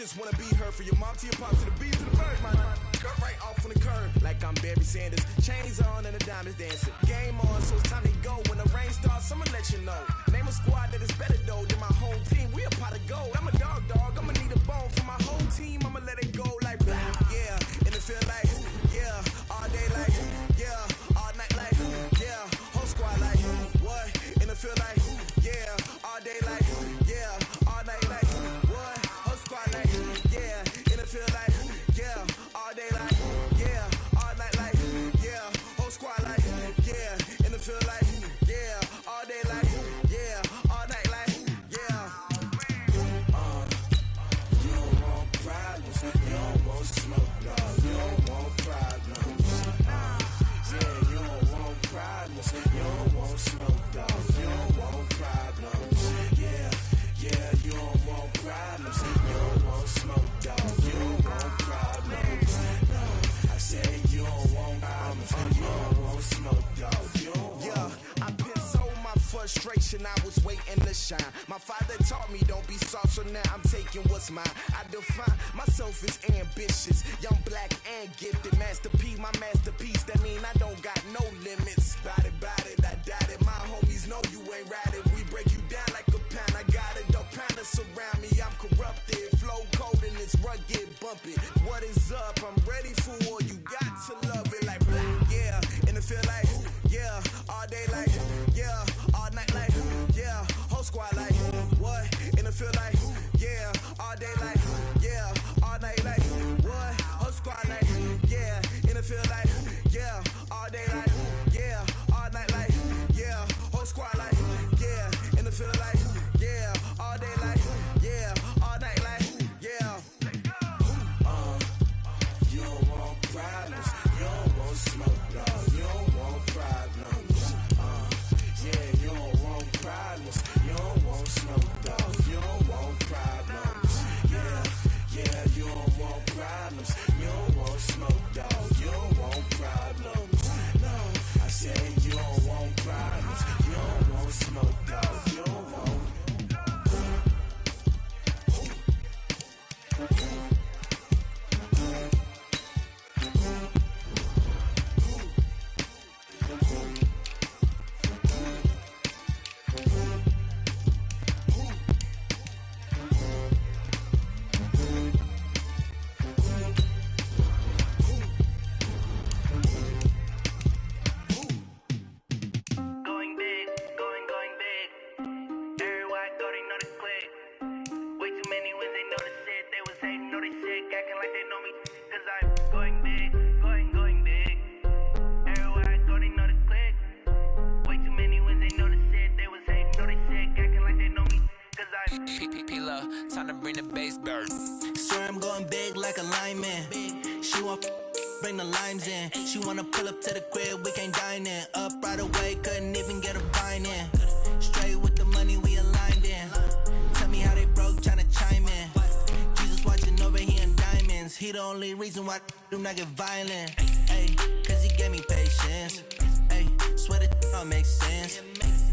just wanna be her. For your mom to your pop to the beat to the birds, my skirt right off on the curb. Like I'm Barry Sanders. Chains on and the diamonds dancing. Game on, so it's time to go. When the rain starts, I'ma let you know. Name a squad that is better though than my whole team. We a pot of gold. I'm a dog. I'ma need a bone for my whole team. I'ma let it go like blah. Yeah, and it feel like yeah, all day like yeah, all night like yeah, whole squad like what? And it feel like yeah, all day like yeah, all night like what? Whole squad like yeah, and it feel like yeah, all day like yeah, all night like yeah, whole squad like yeah, and it feel like yeah, all day like yeah, all night like yeah. You don't want problems, you don't want smoke, no, you don't want problems. Yeah, you don't want problems, you don't want smoke, no, you don't want problems. Yeah, you don't want problems, you don't want smoke, dog, you don't want problems. No, I said you don't want problems, you don't want smoke, dog, you don't want. Yeah, I've been so my frustration, I was waiting to shine. My father taught me don't be soft, so now I'm taking what's mine. I define myself as ambitious, young, black, and gifted. Master P, my masterpiece, that mean I don't got no limits. Bout it, I doubt it. My homies know you ain't ride it. We break you down like a pound. I got it, dog pounder surround me. I'm corrupted, flow cold and it's rugged, bumpy. What is up? I'm ready for war. You got to love it like blah, yeah. And it feel like yeah, all day like yeah, all night like yeah, whole squad like what? And it feel like yeah, all day like yeah, all night like what? Whole squad like yeah, and it feel like yeah, all day like yeah, all night like yeah, whole squad like yeah, and it feel like yeah, all day like yeah, all night like yeah. You don't want problems, you don't want smoke, no, you don't want problems. Yeah, you don't want problems, you don't want smoke, dog, you don't want problems. Yeah, you don't want problems, you don't want smoke, dog, you don't want problems. No, I said you don't want problems, you don't want smoke, dog, you don't want.
Going big, going big. Everywhere I go, they know the click. Way too many wins, they know the shit. They was hating, know they sick, acting like they know me. Cause I'm going big, going big. Everywhere I go, they know the click. Way too many wins, they know the shit. They was hating, know they sick, acting like they know me. Cause I'm
P-P-P-Lo, time to bring the bass bird.
swear I'm going big like a lineman. She want bring the limes in. She wanna pull up to the crib, we can't dine in. Up right away, couldn't even get a vine in. Straight with the money, we aligned in. Tell me how they broke, tryna chime in. Jesus watching over here in diamonds. He the only reason why I do not get violent. Ay, cause he gave me patience. Ay, swear that all makes sense.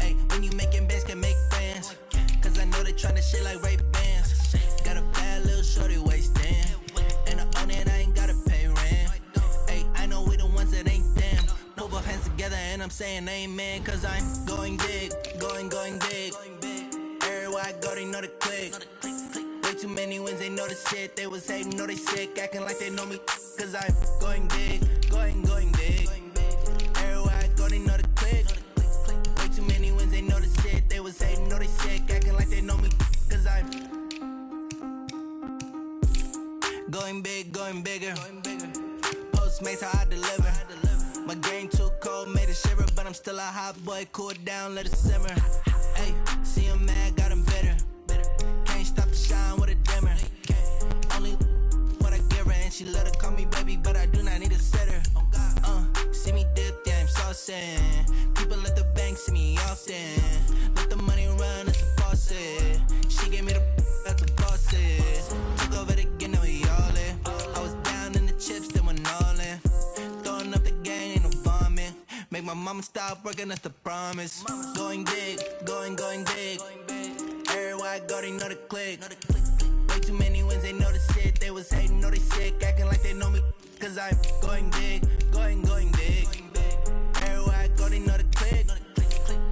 Ay, when you making bands, can make friends. Cause I know they tryna shit like Ray Bans. Got a bad little shorty wasting. And I own it, I ain't gotta pay rent. Ay, I know we the ones that ain't them. Put both hands together and I'm saying amen. Cause I'm going big, going big. Everywhere I go, they know the click. Way too many wins, they know the shit. They was hating, know they sick, acting like they know me. Cause I'm going big, going big. Everywhere I go, they know the click. Way too many wins, they know the shit. They was hating, know they sick, acting like they know me. Cause I'm going big, going bigger. Postmates how I deliver. My game too cold, made it shiver, but I'm still a hot boy. Cool it down, let it simmer. Hey, see him mad, got him bitter. Can't stop the shine with a dimmer. Only what I give her, and she let her call me baby, but I do not need a sitter. See me dip, yeah, I'm saucing. People at the bank see me often. Let the money run, it's a faucet. She gave me the that's the bosses. Took over the game, now we all in. I was down in the chips, then went all in. Throwing up the gang, ain't no vomit. Make my mama stop working, that's the promise. Going big, going big. Everywhere I go, they know the click. Way too many wins, they know the shit. They was hating, know they sick, acting like they know me. Cause I'm going big, going big. Everywhere I go, they know the click.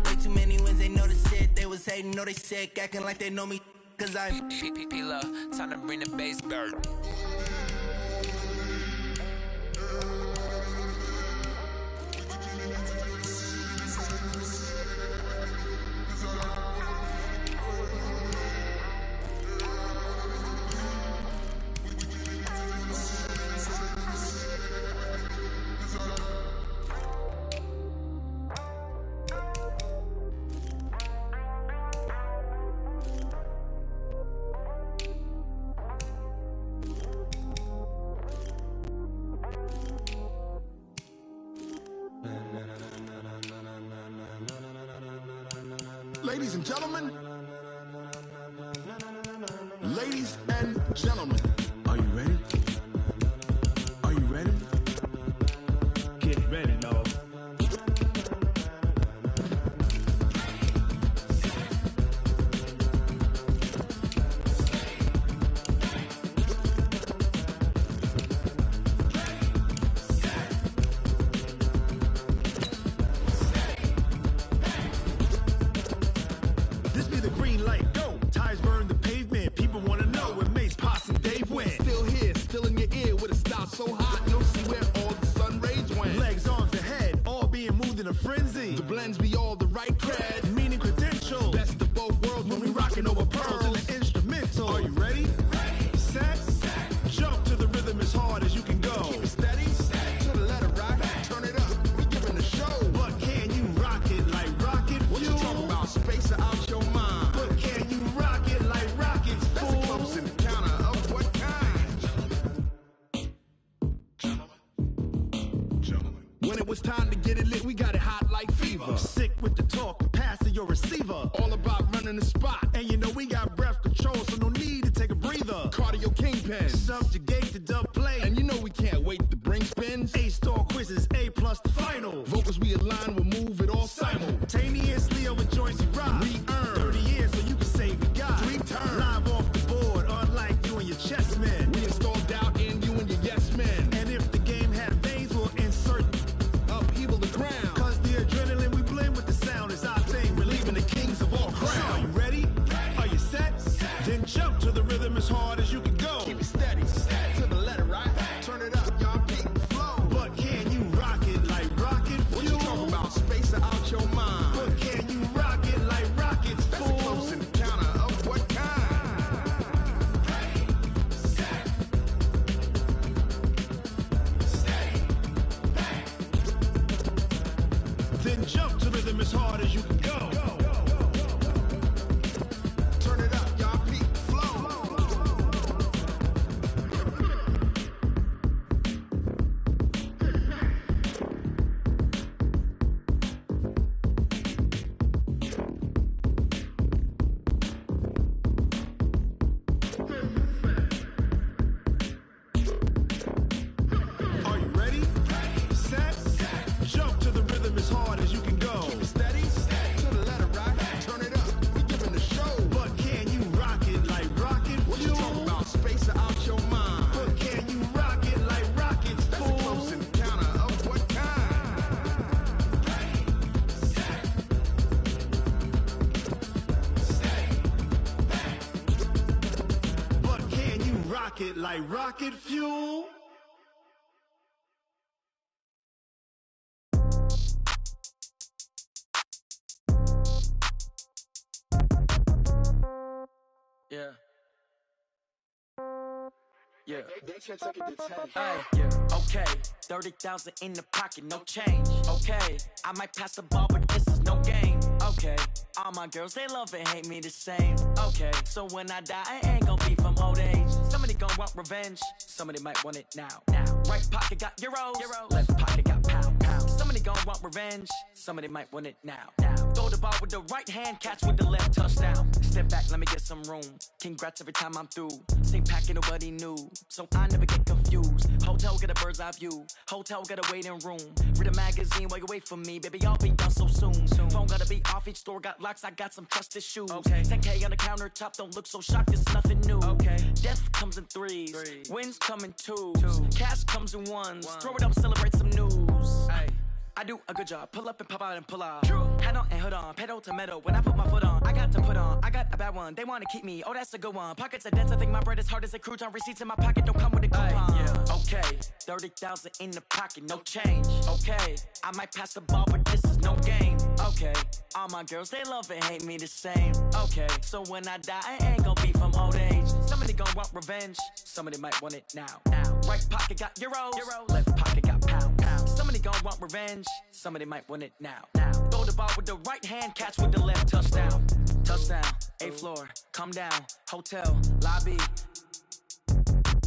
Way too many wins, they know the shit. They was hating, know they sick, acting like they know me. Cause I'm
P-P-P-Love, time to bring the bass bird.
Ladies and gentlemen, ladies and gentlemen, are you ready? Are you ready? Get ready, dog. So hot, no see where all the sun rays went. Legs, arms, ahead, all being moved in a frenzy. The blends be all the right cred, meaning credentials. Best of both worlds when we rockin' over pearls in the instrumental. Are you ready? Set, jump to the rhythm as hard as you can go. Keep it steady, to the letter right. Turn it up, we giving the show. But can you rock it like rocket fuel? What you talking about? Space or out your mind? But can you rock it like rockets, fool? That's a close encounter of what kind? When it was time to get it lit, we got it hot like fever. Sick with the talk, passing your receiver. All about running the spot. And you know we got breath control, so no need to take a breather. Cardio kingpin, subjugate the dub play. And you know we can't wait to bring spins. A-star quizzes, A+ the final. Vocals we align, we'll move it all simultaneously over joints we rock. We earn 30 years so you can say we got 3 turns. Live off the board, unlike you and your chess men. We install doubt in you and your yes men. And if the game had veins, we'll insert upheaval the ground. Cause the adrenaline we blend with the sound is our thing, relieving the kings of all crowns. So are you ready? Are you set? Then jump to the rhythm as hard as you can go. Keep it steady, to the letter right. Turn it up, y'all peak flow. But can you rock it like rocket fuel? What you talking about? Space or out your mind? But can you rock it like rockets, fool? That's a close encounter of what kind? Then jump to rhythm as hard as you can go. Turn it up, y'all peak flow. Are you ready? Set, jump to the rhythm as hard as you can go. Keep it steady, to the letter right. Turn it up, we giving the show. But can you rock it like rocket fuel? What you talking about? Space or out your mind? But can you rock it like rockets, fool? That's a close encounter of what kind? But can you rock it like rocket fuel?
Yeah. Yeah. Hey, yeah. Okay. 30,000 in the pocket, no change. Okay. I might pass the ball, but this is no game. Okay. All my girls, they love and hate me the same. Okay. So when I die, I ain't gonna be from old age. Somebody gon' want revenge. Somebody might want it now. Right pocket got euros. Left pocket got pound. Somebody gon' want revenge. Somebody might want it now. Throw the ball with the right hand, catch with the left, touchdown. Step back, let me get some room. Congrats every time I'm through. Same packet, nobody knew, so I never get confused. Hotel get a bird's eye view. Hotel got a waiting room. Read a magazine while you wait for me, baby. I'll be done so soon. Phone gotta be off. Each store got locks. I got some trusted shoes. 10K on the countertop. Don't look so shocked. It's nothing new. Death comes in threes. Wins come in twos. Cash comes in ones. Throw it up, celebrate some news. I do a good job. Pull up and pop out and pull out. Head on and hood on. Pedal to metal. When I put my foot on, I got to put on. I got a bad one. They want to keep me. Oh, that's a good one. Pockets are dense. I think my bread is hard as a crouton. Receipts in my pocket don't come with a coupon. Okay, 30,000 in the pocket, no change. Okay, I might pass the ball, but this is no game. Okay, all my girls, they love and hate me the same. Okay, so when I die, I ain't gonna be from old age. Somebody gonna want revenge. Somebody might want it now. Right pocket got euros. Left pocket got pound. Somebody gon' want revenge. Somebody might want it now. Throw the ball with the right hand, catch with the left, touchdown. Touchdown, 8th floor, come down. Hotel, lobby.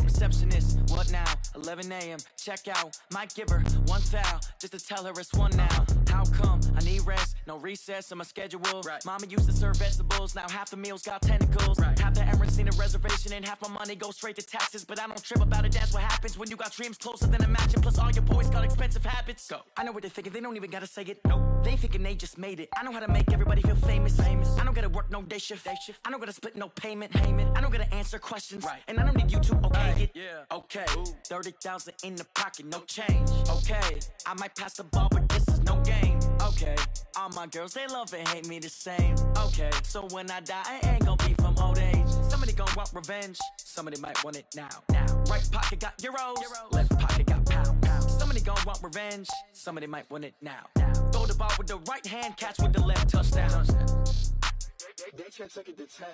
Receptionist, what now? 11 a.m., check out. Might give her one foul, just to tell her it's one now. How come? I need rest, no recess in my schedule. Mama used to serve vegetables, now half the meals got tentacles. Half the Emirates need a reservation and half my money goes straight to taxes. But I don't trip about it, that's what happens when you got dreams closer than a match. Plus all your boys got expensive habits. Go. I know what they're thinking, they don't even gotta say it. Nope. They thinking they just made it. I know how to make everybody feel famous. I don't gotta work no day shift. I don't gotta split no payment. I don't gotta answer questions. And I don't need you to okay it. Okay, 30,000 in the pocket, no change. Okay, I might pass the ball, but this is no game. Okay, all my girls, they love and hate me the same. Okay, so when I die, I ain't gonna be from old age. Somebody gon' want revenge. Somebody might want it now. Right pocket got euros. Left pocket got pound. Somebody gon' want revenge. Somebody might want it now. Throw the ball with the right hand, catch with the left, touchdown.
They can't take it to 10.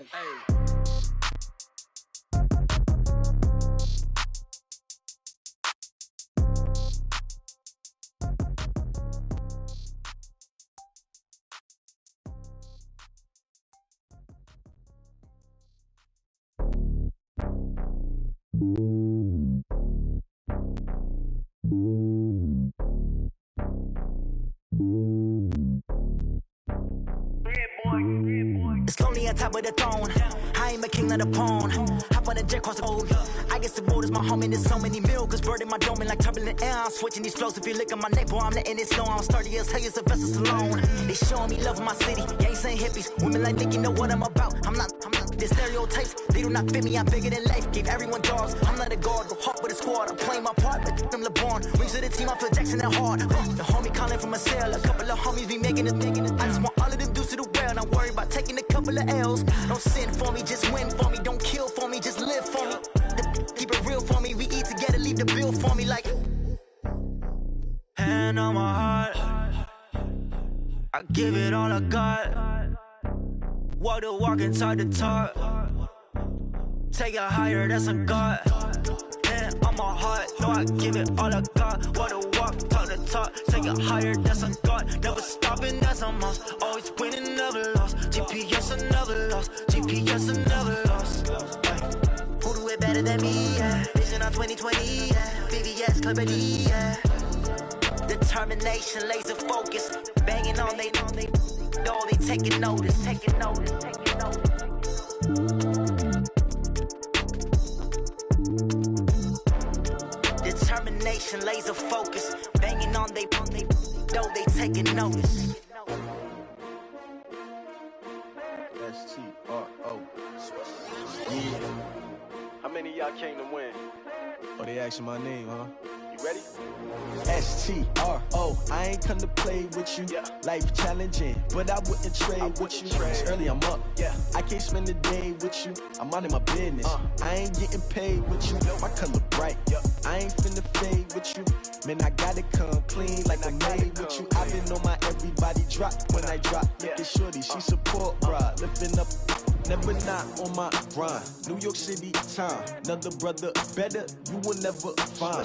It's lonely on top of the throne. I ain't a king of the pawn. Hop on a jet across the road. I guess the road is my home and there's so many milkers burning my dome like turbulent air. I'm switching these flows. If you look at my neck, boy, I'm letting it slow. I'm sturdy as hell, it's a vessel Salone. They showing me love in my city. Gangs ain't hippies. Women like think you know what I'm about. I'm not. The stereotypes, they do not fit me. I'm bigger than life. Gave everyone dogs. I'm not a guard. Go hard with a squad. I'm playing my part, but them LeBron. Rings to the team, I feel Jackson and hard. The homie calling from a cell. A couple of homies be making it. I just want all of them dudes to the well. Not worry about taking a couple of L's. Don't sin for me, just win for me. Don't kill for me, just live for me. Keep it real for me. We eat together, leave the bill for me like. Hand on my heart, I give it all I got. Walk the walk inside the talk. Take it higher, that's a God. Hand on my heart, no, I give it all I got. Walk the walk, talk the talk. Take it higher, that's a God. Never stopping, that's a must. Always winning, never lost. GPS, I never lost. GPS, I never lost. Who do it better than me? Yeah. Vision on 2020, yeah. VVS, Clarity, yeah. Determination, laser focus. Banging on they know they taking notice. Determination, laser focus. Banging on they know they taking notice.
S-T-R-O. Yeah. How many of y'all came to win? Oh, they asking my name, huh? You ready? S-T-R-O. I ain't come to play with you. Life challenging, but I wouldn't trade with you. It's early, I'm up. I can't spend the day with you. I'm out of my business. I ain't getting paid with you. My color bright. I ain't finna fade with you. Man, I gotta come clean like I made with you. I've been on my everybody drop when I drop. Look at shorty, she support, bruh. Lifting up. Never not on my grind. New York City time. Another brother better, you will never find.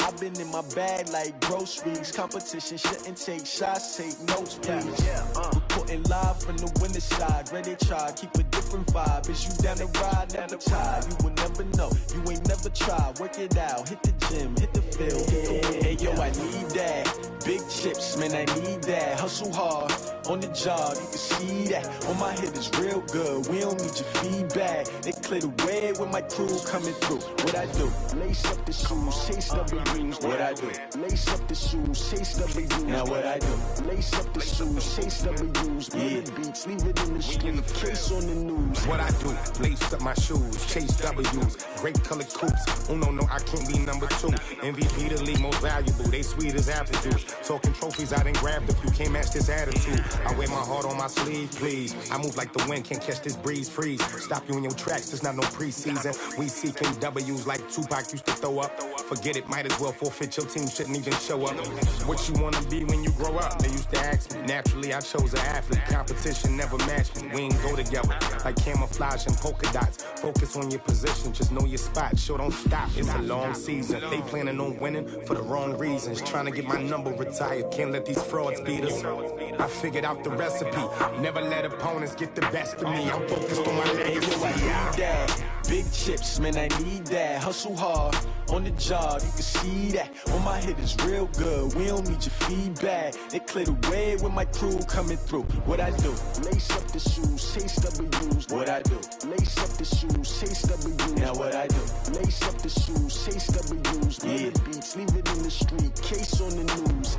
I've been in my bag like groceries. Competition shouldn't take shots, take notes, please. Reporting live from the winter side. Ready to try, keep a different different vibe. Is you down to ride, never tired? You will never know, you ain't never tried. Work it out, hit the gym, hit the field, hit the wind. Hey yo, I need that. Big chips, man, I need that. Hustle hard, on the job, you can see that. On my head is real good, we don't need your feedback. They clear the way with my crew coming through. What I do? Lace up the shoes, chase W's. What I do? Lace up the shoes, chase W's. Now what I do? Lace up the shoes, chase W's. Million beats, leave it in the street, case on the news.
What I do? Lace up my shoes, chase W's. Great colored coops. Oh no, I can't be number 2. MVP the league most valuable. They sweet as apple juice. Talking trophies, I didn't grab the few. Can't match this attitude. I wear my heart on my sleeve, please. I move like the wind, can't catch this breeze, freeze. Stop you in your tracks, there's not no preseason. We seeking W's like Tupac used to throw up. Forget it, might as well forfeit. Your team shouldn't even show up. What you wanna be when you grow up? They used to ask me. Naturally, I chose an athlete. Competition never matched me. We ain't go together like camouflage and polka dots. Focus on your position, just know your spot. Sure, don't stop. It's a long season. They planning on winning for the wrong reasons. Trying to get my number retired. Can't let these frauds beat us. I figured out the recipe. Never let opponents get the best of me. I'm focused on my legacy.
I need that. Big chips, man, I need that. Hustle hard, on the job, you can see that. On my head is real good, we don't need your feedback. They clear the way with my crew coming through. What I do? Lace up the shoes, chase W's. What I do? Lace up the shoes, chase W's. Now what I do? Lace up the shoes, chase W's. Million beats, leave it in the street, case on the news.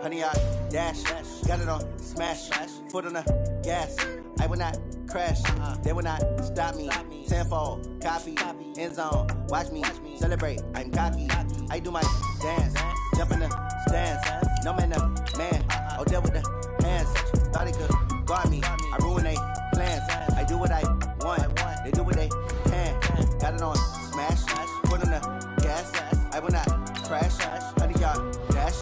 Honey, I dash, got it on smash, foot on the gas. I will not crash, they will not stop me. Tenfold, copy, end zone, watch me celebrate. I'm cocky, I do my dance, jump in the stands. No man, oh, deal with the hands. Thought he could guard me, I ruin they plans. I do what I want, they do what they can. Got it on smash, foot on the gas. I will not crash, honey, y'all dash,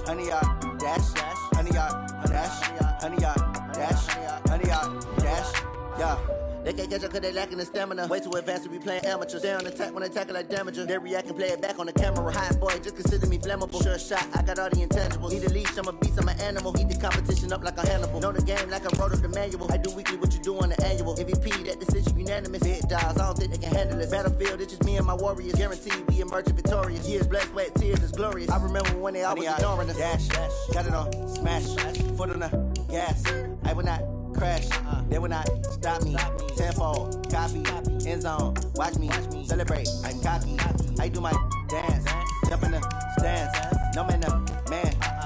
honey, y'all dash, honey, y'all dash, honey, y'all dash, honey, y'all dash, yeah. They can't catch up cause they lacking the stamina. Way too advanced to be playing amateur. Stay on attack when they tackle like damager. They react and play it back on the camera. Hot boy, just consider me flammable. Sure shot, I got all the intangibles. Need a leash, I'm a beast, I'm an animal. Heat the competition up like a Hannibal. Know the game like I wrote up the manual. I do weekly what you do on the annual. MVP, that decision unanimous. Big dogs, I don't think they can handle it. Battlefield, it's just me and my warriors. Guaranteed we emerge victorious. Years, blood, sweat, tears, it's glorious. I remember when they always ignoring us. Dash, got it on smash, foot on the gas. I will not crash, they will not stop me. Tenfold, copy, end zone, watch me celebrate. I'm cocky, I do my dance, jump in the stands. No man,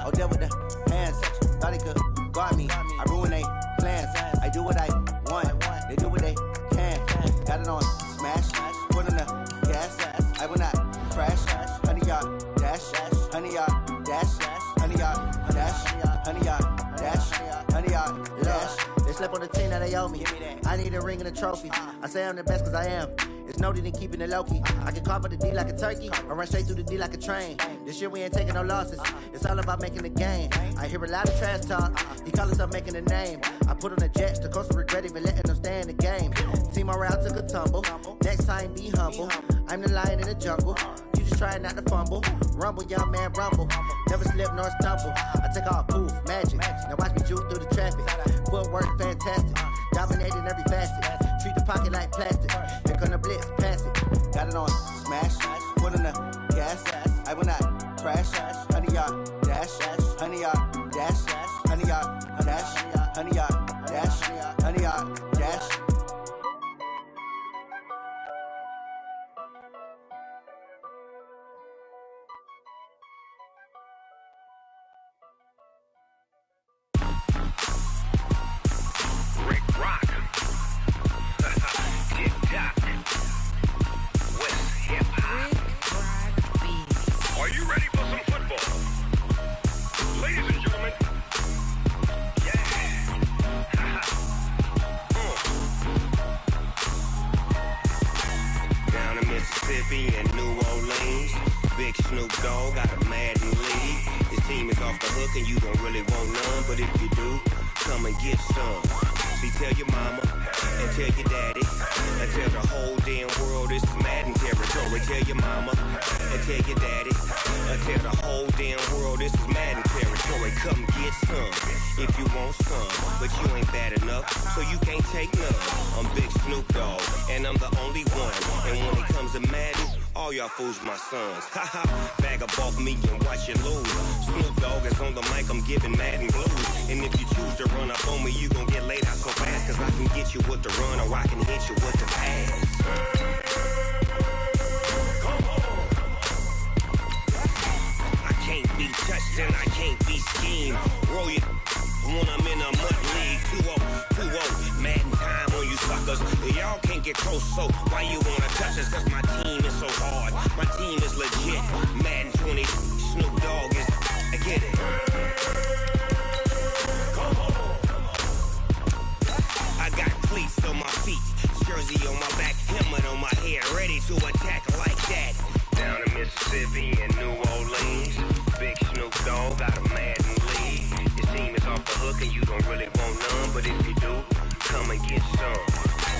oh, deal with the hands. Thought he could guard me, I ruin they plans. I do what I want, they do what they can. Got it on smash, foot on the gas. I will not crash, honey, y'all dash, honey, y'all dash, honey, y'all dash, honey, y'all dash, honey, y'all dash. They slept on the team that they owe me. I need a ring and a trophy. I say I'm the best cause I am. It's noted in keeping it low-key. I can carve for the D like a turkey, or run straight through the D like a train. This year we ain't taking no losses. It's all about making the game. I hear a lot of trash talk. He call himself making a name. I put on the Jets, the coast regret even letting them stay in the game. Team morale took a tumble. Next time be humble. I'm the lion in the jungle. You just try not to fumble. Rumble, young man, rumble. Never slip nor stumble. I take off, poof, magic. Now watch me juke through the traffic. Footwork fantastic. Dominating every facet. Treat the pocket like plastic. Here come the blitz, pass it. Got it on smash, foot on the gas. I will not crash. Honey, y'all dash, honey, y'all dash, honey, y'all dash, honey, y'all dash, honey, y'all dash.
Big Snoop Dogg got a Madden league. His team is off the hook and you don't really want none, but if you do, come and get some. See, tell your mama and tell your daddy and tell the whole damn world this is Madden territory. Tell your mama and tell your daddy and tell the whole damn world this is Madden territory. Come get some if you want some, but you ain't bad enough, so you can't take none. I'm Big Snoop Dogg and I'm the only one. And when it comes to Madden, all y'all fools my sons. Haha, bag up off me and watch you lose. Snoop Dogg is on the mic, I'm giving Madden blues. And if you choose to run up on me, you gon' get laid out so fast, cause I can get you with the run or I can hit you with the pass. I can't be touched and I can't be schemed. Roll you when I'm in a mud league. 2-0, Madden time on you suckers. Y'all can't get close, so why you wanna touch us? Cause my team is so hard, my team is legit. Madden 20, Snoop Dogg is, I get it. I got cleats on my feet, jersey on my back, helmet on my head, ready to attack like that. Down in Mississippi and New Orleans, Big Snoop Dogg got a Madden league. Your team is off the hook and you don't really want none, but if you do, come and get some.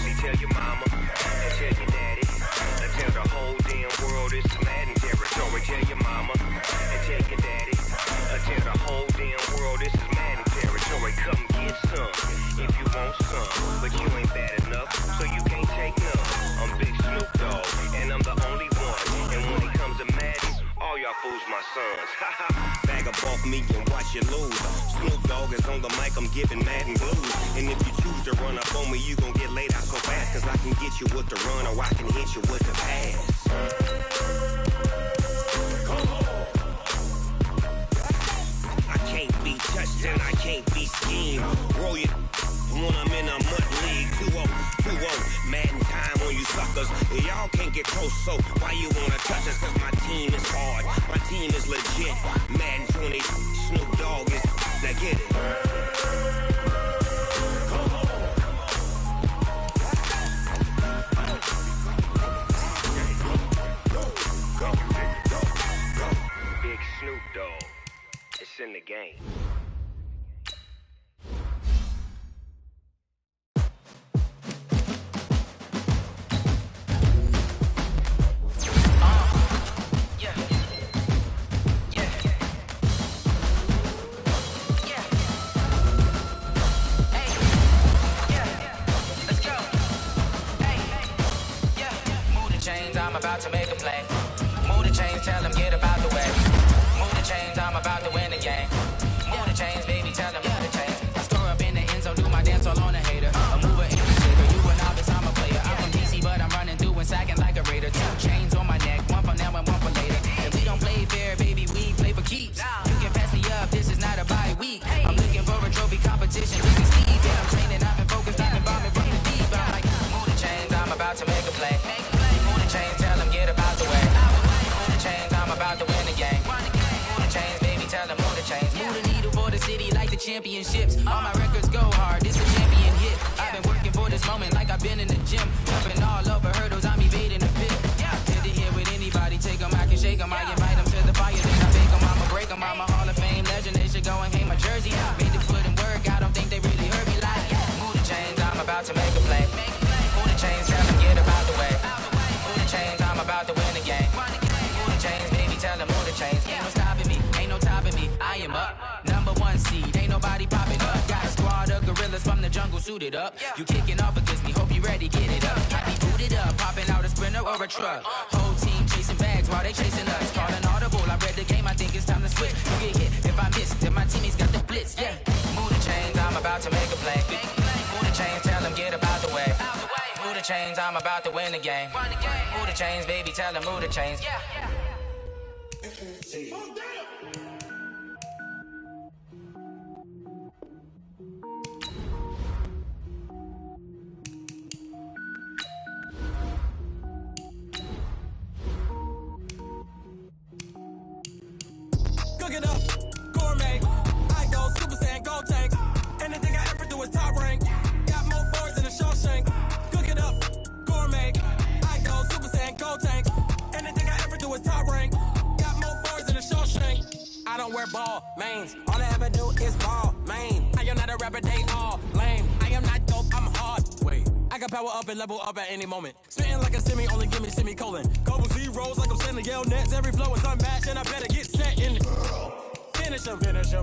See, tell your mama and tell your daddy and tell the whole damn world it's Madden territory. Tell your mama and tell your daddy and tell the whole damn world this is Madden territory. Come get some if you want some, but you ain't bad enough, so you can't take none. I'm Big Snoop Dogg and I'm the only one. And when it comes to Madden, all y'all fools my sons. Haha, bag up off me and watch you lose. Snoop Dogg is on the mic, I'm giving Madden blues. And if you choose to run up on me, you gon' get laid out so fast, cause I can get you with the run or I can hit you with the pass. I can't be touched and I can't be schemed. Roll you when I'm in a mud league. 2-0, Madden time on you suckers. Y'all can't get close, so why you wanna touch us? Cause my team is hard, my team is legit. Madden 20, Snoop Dogg is, now get it. Big Snoop Dogg, it's in the game.
I'm about to make a play. Move the chains, tell them get about the way. Move the chains, I'm about to win the game. Move the chains, baby, tell them move the chains. I score up in the end zone, do my dance all on a hater. A mover in the shaker, you a novice, I'm a player. I'm from DC, but I'm running through and sacking like a raider. 2 chains on my neck, one for now and one for later. And we don't play fair, baby, we play for keeps. You can pass me up, this is not a bye week. I'm looking for a trophy competition, look at Steve. Yeah, I'm training, I've been focused, I've been bombing from the deep. I'm like, move the chains, I'm about to make a play. Chains, tell them get about the way. Move the chains, I'm about to win the game. Move the chains, baby, tell them move the chains. Move the needle for the city like the championships. All my records go hard, this a champion hit. I've been working for this moment like I've been in the gym. Jumping all over hurdles, I'm evading the pit. Hit to hit with anybody, take them, I can shake them. I invite them to the fire, then I bake them. I'ma break them, I'm a Hall of Fame legend. They should go and hang my jersey. Made the foot and work, I don't think they really heard me like. Move the chains, I'm about to make a play. Move the chains, tell them get about the way. Chains, I'm about to win the game. Move the chains, baby, tell them move the chains. Ain't no stopping me, ain't no topping me. I am up, #1 seed, ain't nobody popping up. Got a squad of gorillas from the jungle suited up. You kicking off against me, hope you ready, get it up. I be booted up, popping out a sprinter or a truck. Whole team chasing bags while they chasing us. Call an audible, I read the game, I think it's time to switch. You get hit if I miss, then my teammates got the blitz, yeah. Move the chains, I'm about to make a play. Move the chains, tell them get about the way. Move the chains, I'm about to win the game. Move the chains, baby, tell them move the chains.
Cook it up, gourmet. I go Super Saiyan, gold tank. Anything I ever do is top rank. Got more boards than a Shawshank. Cook it up, gourmet. I go Super Saiyan, gold tank. Anything I ever do is top rank. don't wear ball mains. All I ever do is ball main. I am not a rapper, they all lame. I am not dope, I'm hard. Wait, I can power up and level up at any moment. Spitting like a semi, only give me the semicolon. Couple zeros like I'm sending yell nets. Every flow is unmatched, and I better get set in. Finish them.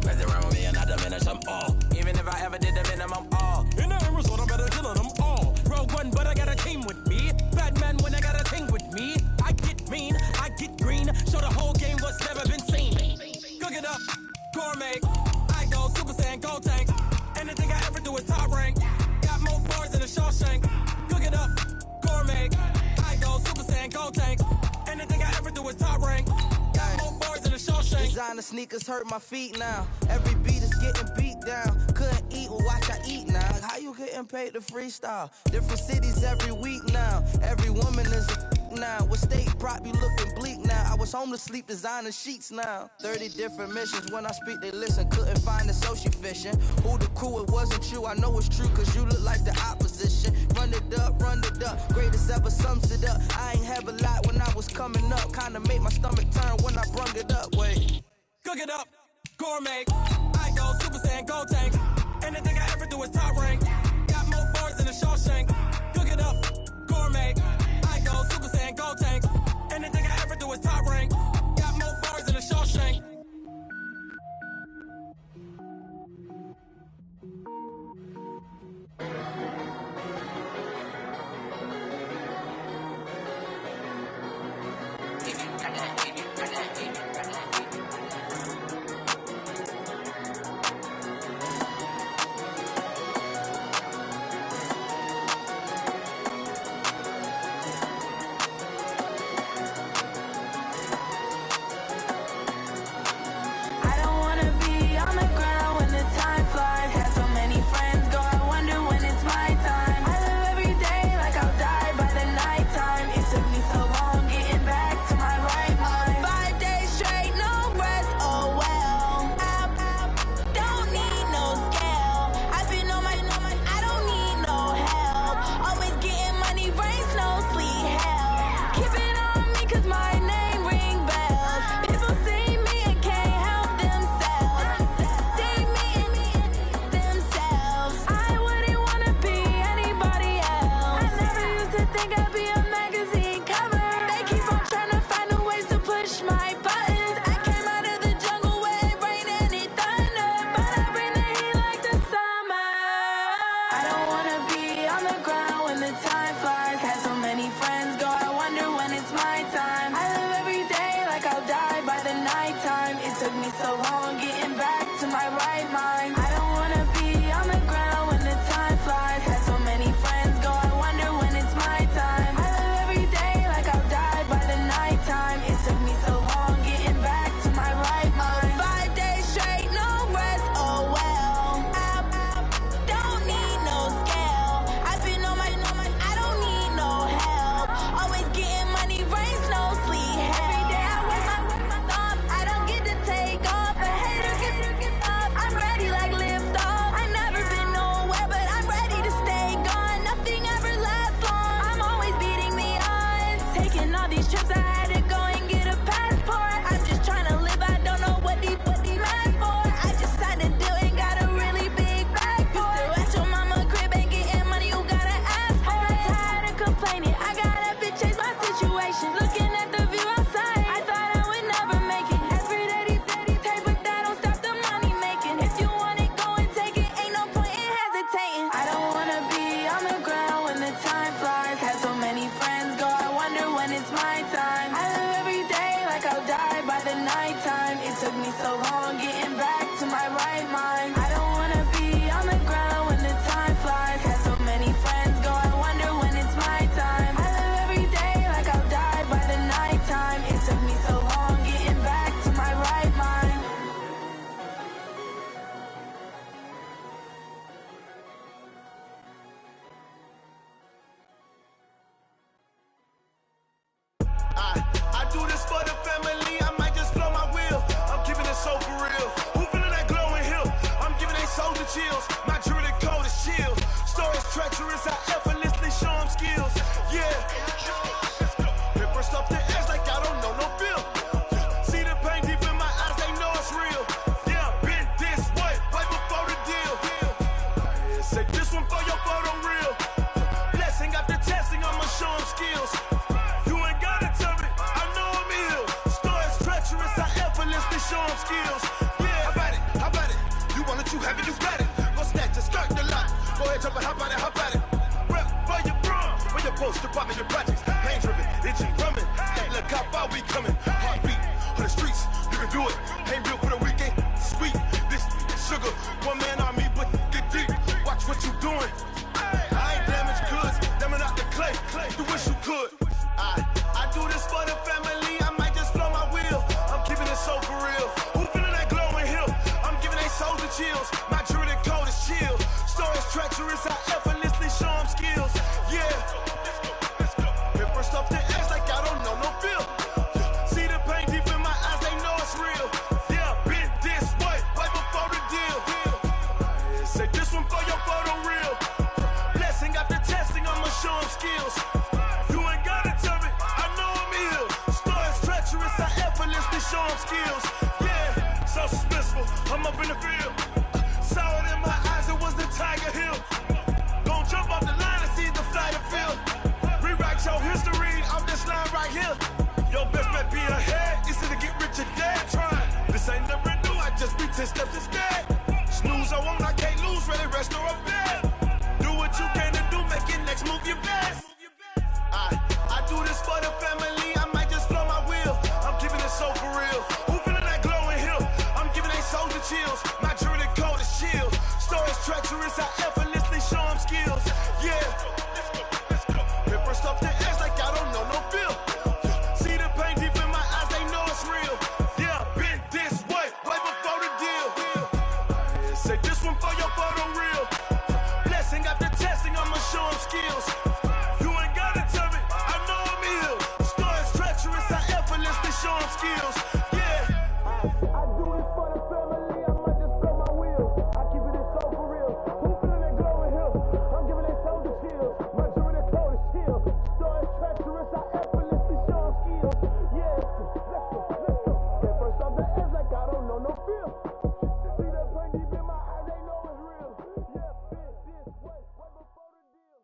Mess around with me and I diminish them all. Even if I ever did the minimum all. In the end result, I'm better killing them all. Rogue One, but I got a team with me. Batman when I got a team with me. I get mean, I get green. Show the whole game what's never been seen. Cook it up, gourmet. I go Super Saiyan, Gold Tank. Anything I ever do is top rank. Got more bars than a Shawshank. Cook it up, gourmet. I go Super Saiyan, Gold Tank. Anything I ever do is top rank. Got more bars than a Shawshank.
Designer sneakers hurt my feet now. Every beat is getting beat down. Couldn't eat, well watch I eat now. Like how you getting paid to freestyle? Different cities every week now. Every woman is a now. With state prop, you looking bleak now. I was home to sleep, designer sheets now. 30 different missions. When I speak, they listen. Couldn't find the social fishing. Who the crew? It wasn't you. I know it's true, cause you look like the opposition. Run it up, run it up. Greatest ever sums it up. I ain't have a lot when I was coming up. Kinda made my stomach turn when I brung it up. Wait.
Cook it up, gourmet. I go Super Saiyan, Gold Tank. Anything I ever do is top rank. Got more bars than a Shawshank. Cook it up, gourmet. I go Super Saiyan, Gold Tank. Anything I ever do is top rank. Got more bars than a Shawshank.
Paper stuff the edge like I don't know no bill. See the pain deep in my eyes, they know it's real.
on skills. Yeah, how about it? How about it? You want it, you have it, you got it. Go snatch it, skirt the lot. Go ahead, jump it, how about it? How about it? Rep for your brum, for your poster, popping your projects. Pain driven, itching, drumming. Hey, look how far we coming. Heartbeat on the streets, you can do it. Ain't built for the weekend. Sweet, this sugar, one man army, but get deep. Watch what you doing. I ain't damaged goods, damn it out the clay. You wish you could. I do this for the family. I might just blow my wheel. I'm keeping it so for real. Who feeling that glowing hill? I'm giving they souls the chills. My jewelry code is chill. Stories treacherous, I effortlessly show them skills. Yeah. Hit first off the edge like I don't know no feel. See the pain deep in my eyes, they know it's real. Yeah, been this way, way before the deal. Say this one for your photo reel. Blessing after testing, I'ma show them skills. You ain't gotta tell me, I know I'm ill. Stories treacherous, I effortlessly show them skills. Yeah, so suspenseful, I'm up in the field. Saw it in my eyes, it was the Tiger Hill. Gon' jump off the line and see the flight of field. Rewrite your history off this line right here. Your best bet be ahead, it's to get rich or dead trying. This ain't never new, I just be 10 steps instead. Snooze, I won't, I can't lose, ready, rest or up bed. Do what you can to do, make your next move your best. I do this for the family, I might just blow my wheel. I'm keeping it so for real. Who feeling that glowing hill? I'm giving they souls the chills. My jewelry code is chill. Stories treacherous, I effortlessly show them skills. Yeah. Hit first off the edge like I don't know no feel. See the pain deep in my eyes, they know it's real. Yeah, been this way, way before the deal. Say this one for your photo reel. Blessing after testing, I'ma show them skills. You ain't gotta tell me, I know I'm ill. Stories treacherous, I effortlessly show them skills. Yeah. I do this for the family, I might just blow my wheel. I keep it so for real. Who feeling that glowing hill? I'm giving they souls the chills. My jewelry code is chill. Stories treacherous, I effortlessly show them skills. Yeah, let's go. Get first off the edge like I don't know no feel. See that pain deep in my eyes, they know it's real. Yeah, been this way, way before the deal.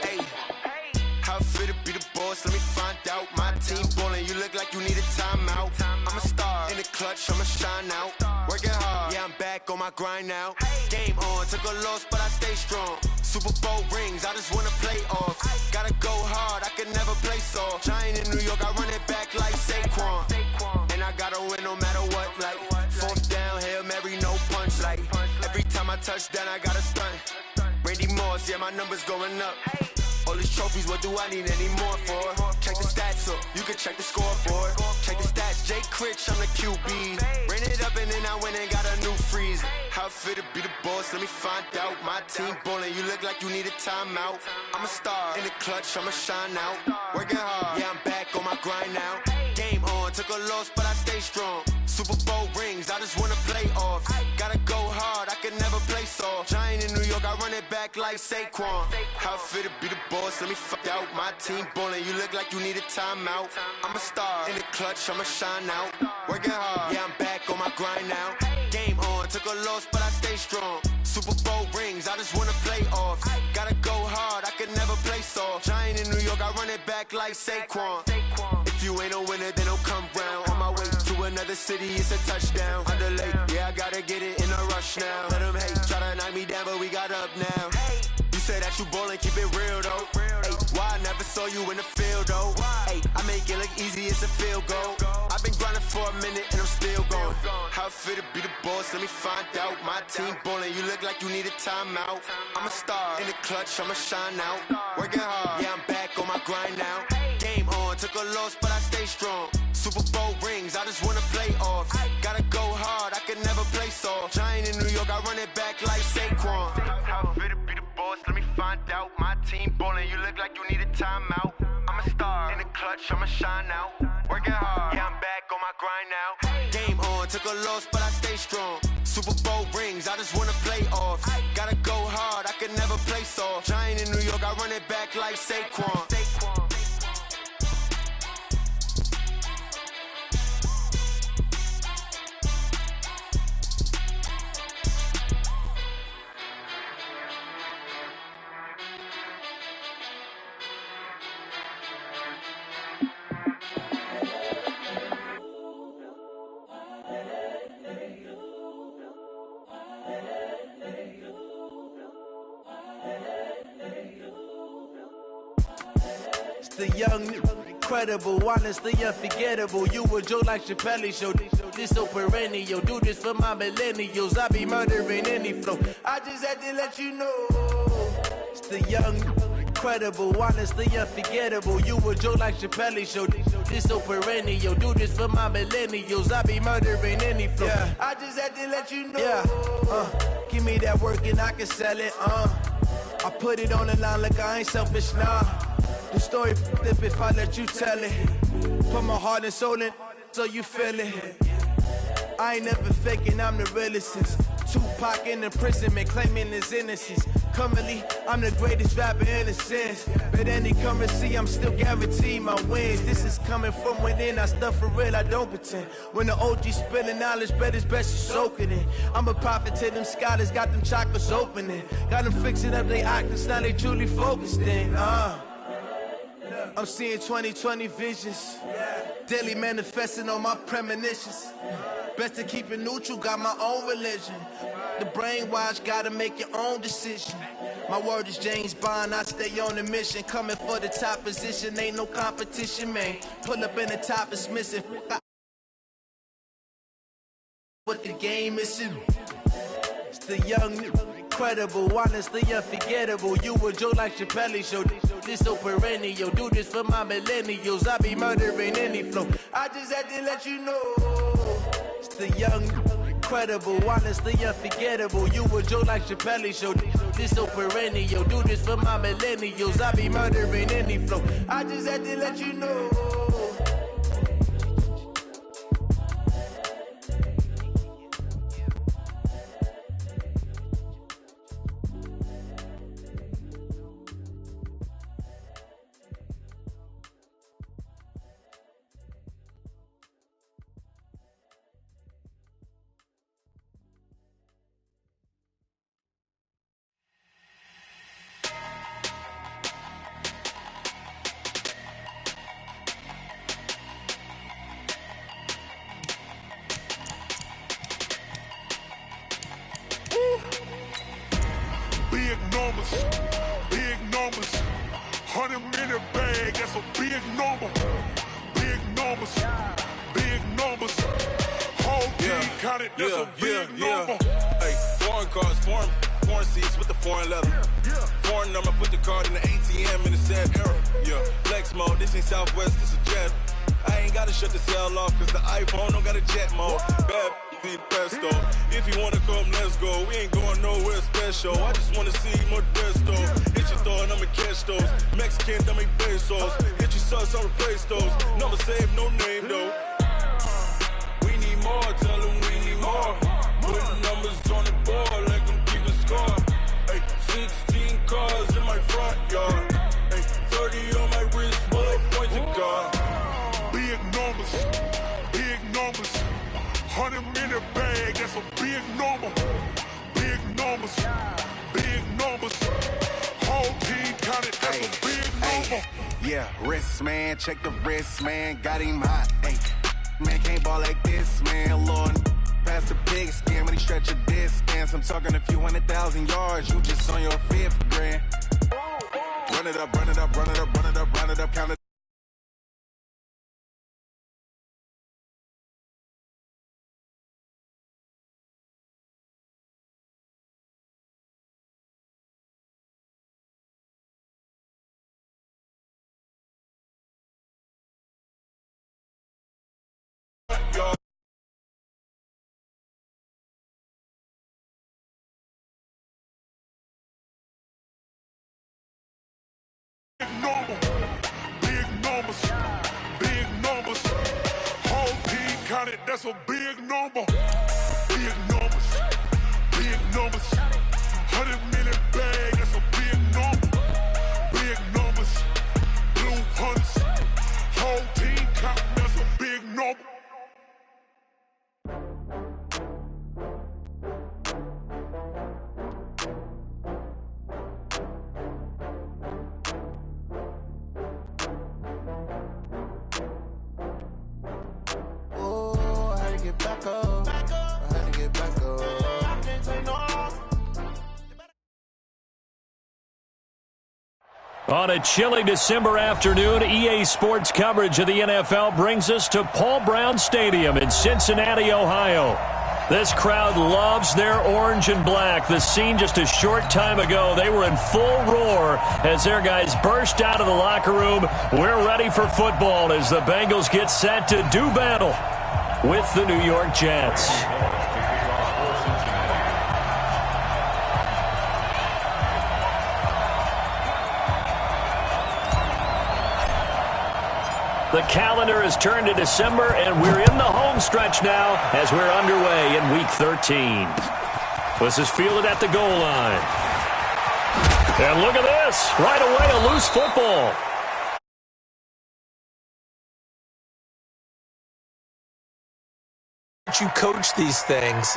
Hey, how fit to be the boss? Let me find out. My team ballin', you look like you need a timeout. I'm a star in the clutch, I'ma shine out. Working hard, yeah, I'm back on my grind now. Game on, took a loss, but I stay strong. Super Bowl rings, I just wanna play off. Gotta go hard, I can never play soft. Giant in New York, I run it back like Saquon. And I gotta win no matter what, like fourth down, Hail Mary, no punch. Like every time I touch down, I gotta stunt. Randy Moss, yeah, my numbers going up. All these trophies, what do I need any more for? Check the stats up, you can check the scoreboard. Check the stats, Jay Critch, I'm the QB. Ran it up and then I went and got a new freeze. How fit to be the boss, let me find out. My team ballin', you look like you need a timeout. I'm a star in the clutch, I'ma shine out. Working hard, yeah, I'm back on my grind now. Game on, took a loss, but I stay strong. Super Bowl rings, I just wanna play off. Gotta go hard, I can never play soft. Giant in New York, I run it back like Saquon. How fit to be the boss, let me find out. My team ballin', you look like you need a timeout. I'm a star in the clutch, I'ma shine out. Working hard, yeah, I'm back on my grind now. Game on, took a loss, but I stay strong. Super Bowl rings, I just wanna play off. Gotta go hard, I can never play soft. Giant in New York, I run it back like Saquon. If you ain't a winner, then don't come round. On my way to another city, it's a touchdown. Under late, yeah, I gotta get it in a rush now. Let them hate, try to knock me down, but we got up now. You say that you ballin', keep it real though. Hey, why I never saw you in the field though? Hey, I make it look easy, it's a field goal. I've been grinding for a minute and I'm still going. How fit to be the boss, let me find out. My team ballin', you look like you need a timeout. I'm a star in the clutch, I'ma shine out. Working hard, yeah, I'm back on my grind now. Game on, took a loss, but I stay strong. Super Bowl rings, I just wanna play off. Gotta go hard, I can never play soft. Giant in New York, I run it back like Saquon. How fit to be the boss, let me find out. My team ballin', you look like you need a timeout. I'm a star in the clutch, I'ma shine out. Working hard, yeah, I'm back on my grind now. Game on, took a loss, but I stay strong. Super Bowl rings, I just wanna play off. Gotta go hard, I can never play soft. Giant in New York, I run it back like Saquon.
The young, incredible, honestly unforgettable. You a joke like Chappelle show. This so perennial. Do this for my millennials. I be murdering any flow. I just had to let you know. It's the young, incredible, honestly unforgettable. You a joke like Chappelle show. This so perennial. Do this for my millennials. I be murdering any flow. Yeah. I just had to let you know. Yeah. Give me that work and I can sell it. I put it on the line like I ain't selfish, nah. The story flip if I let you tell it. Put my heart and soul in so you feel it. I ain't never faking, I'm the realest since Tupac in imprisonment, claiming his innocence. Currently, I'm the greatest rapper in a sense. But any currency, I'm still guaranteed my wins. This is coming from within, I stuff for real, I don't pretend. When the OG spilling knowledge, bet it's best you soak it in. I'm a prophet to them scholars, got them chakras opening. Got them fixing up they octaves, now they truly focused in. I'm seeing 2020 visions. Daily manifesting on my premonitions. Best to keep it neutral, got my own religion. The brainwash, gotta make your own decision. My word is James Bond, I stay on the mission. Coming for the top position, ain't no competition, man. Pull up in the top, it's missing. What the game is in. It's the young, incredible, honestly unforgettable. You a joke like Chappelle show. This so perennial. Do this for my millennials. I be murdering any flow. I just had to let you know. It's the young, incredible, honestly unforgettable. You a joke like Chappelle show. This so perennial. Do this for my millennials. I be murdering any flow. I just had to let you know.
Big numbers, 100-minute bag, that's a big number. Big numbers, whole team counted, that's a big number.
Hey, foreign cars, foreign seats with the foreign leather. Foreign number, put the card in the ATM in the sad era. Yeah, flex mode, this ain't Southwest, this a jet. I ain't gotta shut the cell off, cause the iPhone don't got a jet mode. Bad be the best though. If you wanna come, let's go. We ain't going nowhere special. I just wanna see Modesto. Hit your thought, I'ma catch those. Mexican, dummy pesos. Hit your sus, I'll replace those. Number save, no name though. We need more, tell them we need more. Putting numbers on the board like them keep a score. Hey, 16 cars in my front yard. Hey, 30 on my wrist, bullet pointed car.
Big numbers, 100-minute bag, that's a big number. Big numbers, whole team counted, that's a big number.
Yeah, wrist man, check the wrist man, got him hot. Ay, man can't ball like this, man. Lord, past the big skin when he stretch a distance. I'm talking a few 100,000 yards, you just on your 5th grand. Run it up, count it.
Big numbers, whole team counted, that's a big number. Big numbers, 100-minute bag, that's a big number. Big numbers, blue hunts, whole team counting, that's a big number.
Get back up. I had to get back up. I can't take no loss.
On a chilly December afternoon, EA Sports coverage of the NFL brings us to Paul Brown Stadium in Cincinnati, Ohio. This crowd loves their orange and black. The scene just a short time ago, they were in full roar as their guys burst out of the locker room. We're ready for football as the Bengals get set to do battle with the New York Jets. The calendar has turned to December, and we're in the home stretch now as we're underway in Week 13. This is fielded at the goal line. And look at this. Right away, a loose football.
You coach these things,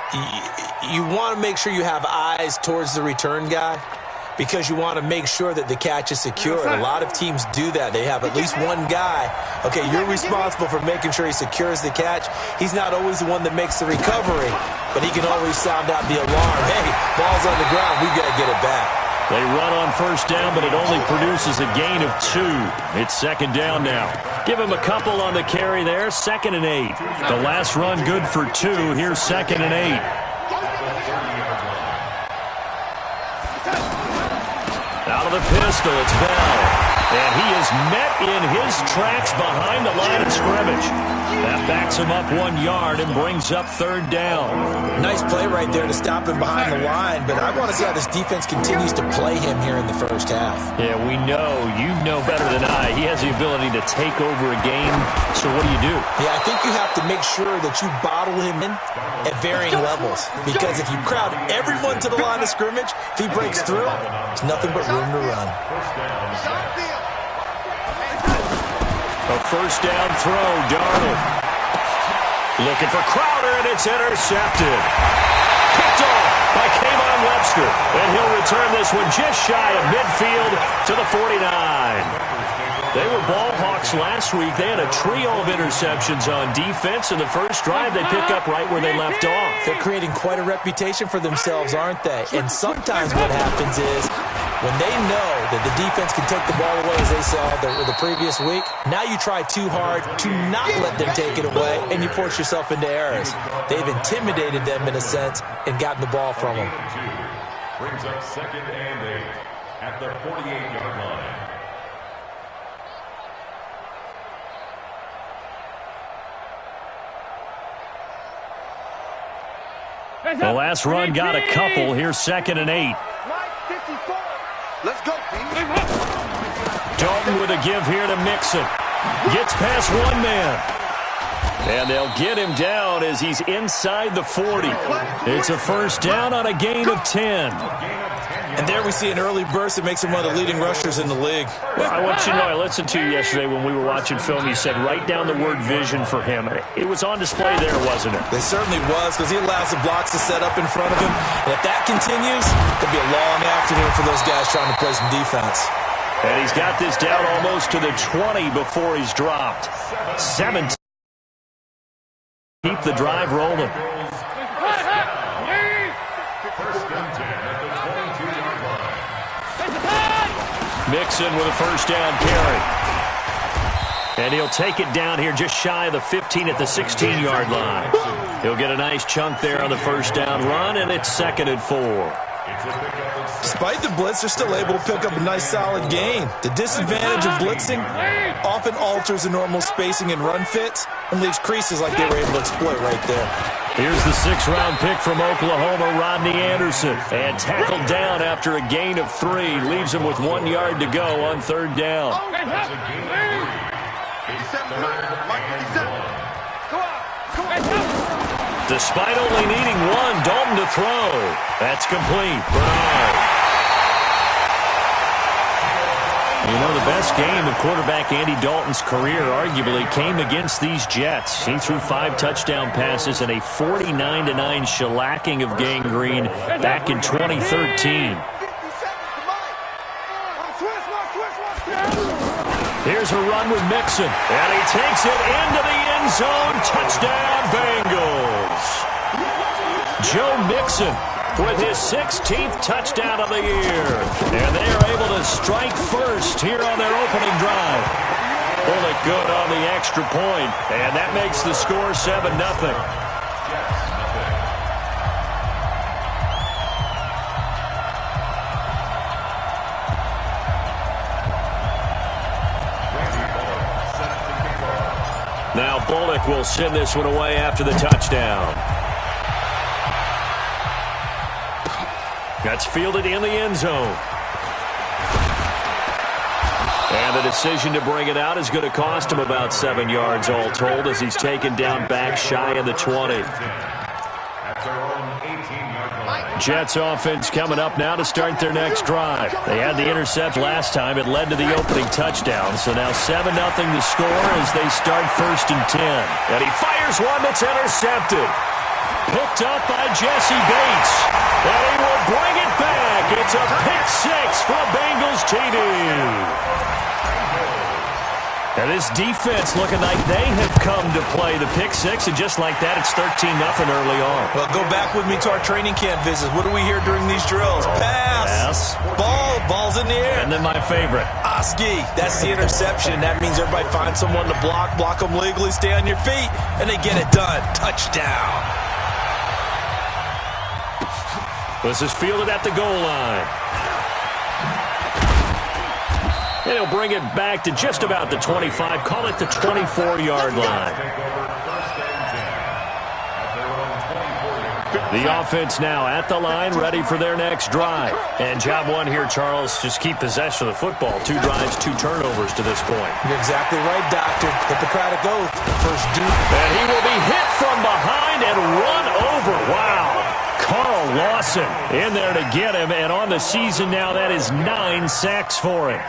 you want to make sure you have eyes towards the return guy, because you want to make sure that the catch is secure. And a lot of teams do that. They have at least one guy. Okay, you're responsible for making sure he secures the catch. He's not always the one that makes the recovery, but he can always sound out the alarm. Hey, ball's on the ground. We've got to get it back.
They run on first down, but it only produces a gain of 2. It's second down now. Give him a couple on the carry there. 2nd and 8. The last run good for 2. Here's 2nd and 8. Out of the pistol, it's Bell. And he is met in his tracks behind the line of scrimmage. That backs him up 1 yard and brings up 3rd down.
Nice play right there to stop him behind the line, but I want to see how this defense continues to play him here in the first half.
Yeah, we know. You know better than I. He has the ability to take over a game, so what do?
Yeah, I think you have to make sure that you bottle him in at varying levels, because if you crowd everyone to the line of scrimmage, if he breaks through, there's nothing but room to run.
A first down throw, Darnold. Looking for Crowder, and it's intercepted. Picked off by Kayvon Webster. And he'll return this one just shy of midfield to the 49. They were ball hawks last week. They had a trio of interceptions on defense. In the first drive, they pick up right where they left off.
They're creating quite a reputation for themselves, aren't they? And sometimes what happens is, when they know that the defense can take the ball away, as they saw the previous week, now you try too hard to not let them take it away, and you force yourself into errors. They've intimidated them, in a sense, and gotten the ball from them.
Brings up 2nd and 8 at the 48-yard line.
The last run got a couple. Here's 2nd and 8.
Let's go, team.
Dalton with a give here to Mixon. Gets past one man. And they'll get him down as he's inside the 40. It's a first down on a gain of 10.
And there we see an early burst that makes him one of the leading rushers in the league.
Well, I want you to know, I listened to you yesterday when we were watching film. You said write down the word vision for him. It was on display there, wasn't it?
It certainly was, because he allows the blocks to set up in front of him. And if that continues, it'll be a long afternoon for those guys trying to play some defense.
And he's got this down almost to the 20 before he's dropped. 17. Keep the drive rolling. Mixon with a first down carry. And he'll take it down here just shy of the 15 at the 16-yard line. He'll get a nice chunk there on the first down run, and it's 2nd and 4.
Despite the blitz, they're still able to pick up a nice solid gain. The disadvantage of blitzing often alters the normal spacing and run fits and leaves creases like they were able to exploit right there.
Here's the 6th-round pick from Oklahoma, Rodney Anderson. And tackled down after a gain of 3. Leaves him with 1 yard to go on 3rd down. Despite only needing 1, Dalton to throw. That's complete. Bernard. You know, the best game of quarterback Andy Dalton's career arguably came against these Jets. He threw 5 touchdown passes and a 49-9 shellacking of Gang Green back in 2013. Here's a run with Mixon, and he takes it into the end zone. Touchdown, Bengals. Joe Mixon with his 16th touchdown of the year. And they are able to strike first here on their opening drive. Bullock good on the extra point, and that makes the score 7-0. Now Bullock will send this one away after the touchdown. That's fielded in the end zone. And the decision to bring it out is going to cost him about 7 yards all told as he's taken down back shy of the 20. Jets offense coming up now to start their next drive. They had the intercept last time. It led to the opening touchdown. So now 7-0 the score as they start 1st and 10. And he fires one that's intercepted. Picked up by Jesse Bates. And he will bring it back. It's a pick six for a Bengals TD. And this defense looking like they have come to play the pick six, and just like that, it's 13-0 early on.
Well, go back with me to our training camp visits. What do we hear during these drills? Pass. Ball's in the air.
And then my favorite.
Oski. That's the interception. That means everybody finds someone to block them legally, stay on your feet, and they get it done. Touchdown.
This is fielded at the goal line. And he'll bring it back to just about the 25. Call it the 24-yard line. The offense now at the line, ready for their next drive. And job one here, Charles, just keep possession of the football. 2 drives, 2 turnovers to this point.
You're exactly right, Doctor. Hippocratic oath. First due.
And he will be hit from behind and run over. Wow. Carl Lawson in there to get him, and on the season now, that is 9 sacks for him.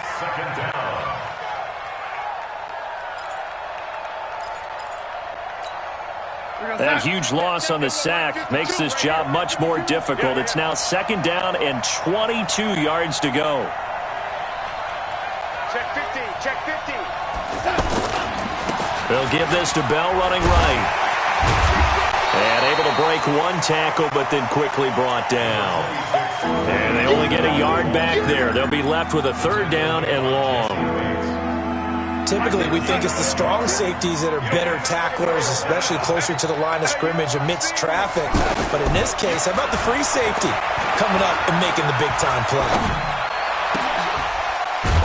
That huge loss on the sack makes this job much more difficult. It's now 2nd down and 22 yards to go.
Check 50, check 50.
They'll give this to Bell running right. And able to break 1 tackle, but then quickly brought down. And they only get a yard back there. They'll be left with a 3rd down and long.
Typically, we think it's the strong safeties that are better tacklers, especially closer to the line of scrimmage amidst traffic. But in this case, how about the free safety coming up and making the big-time play?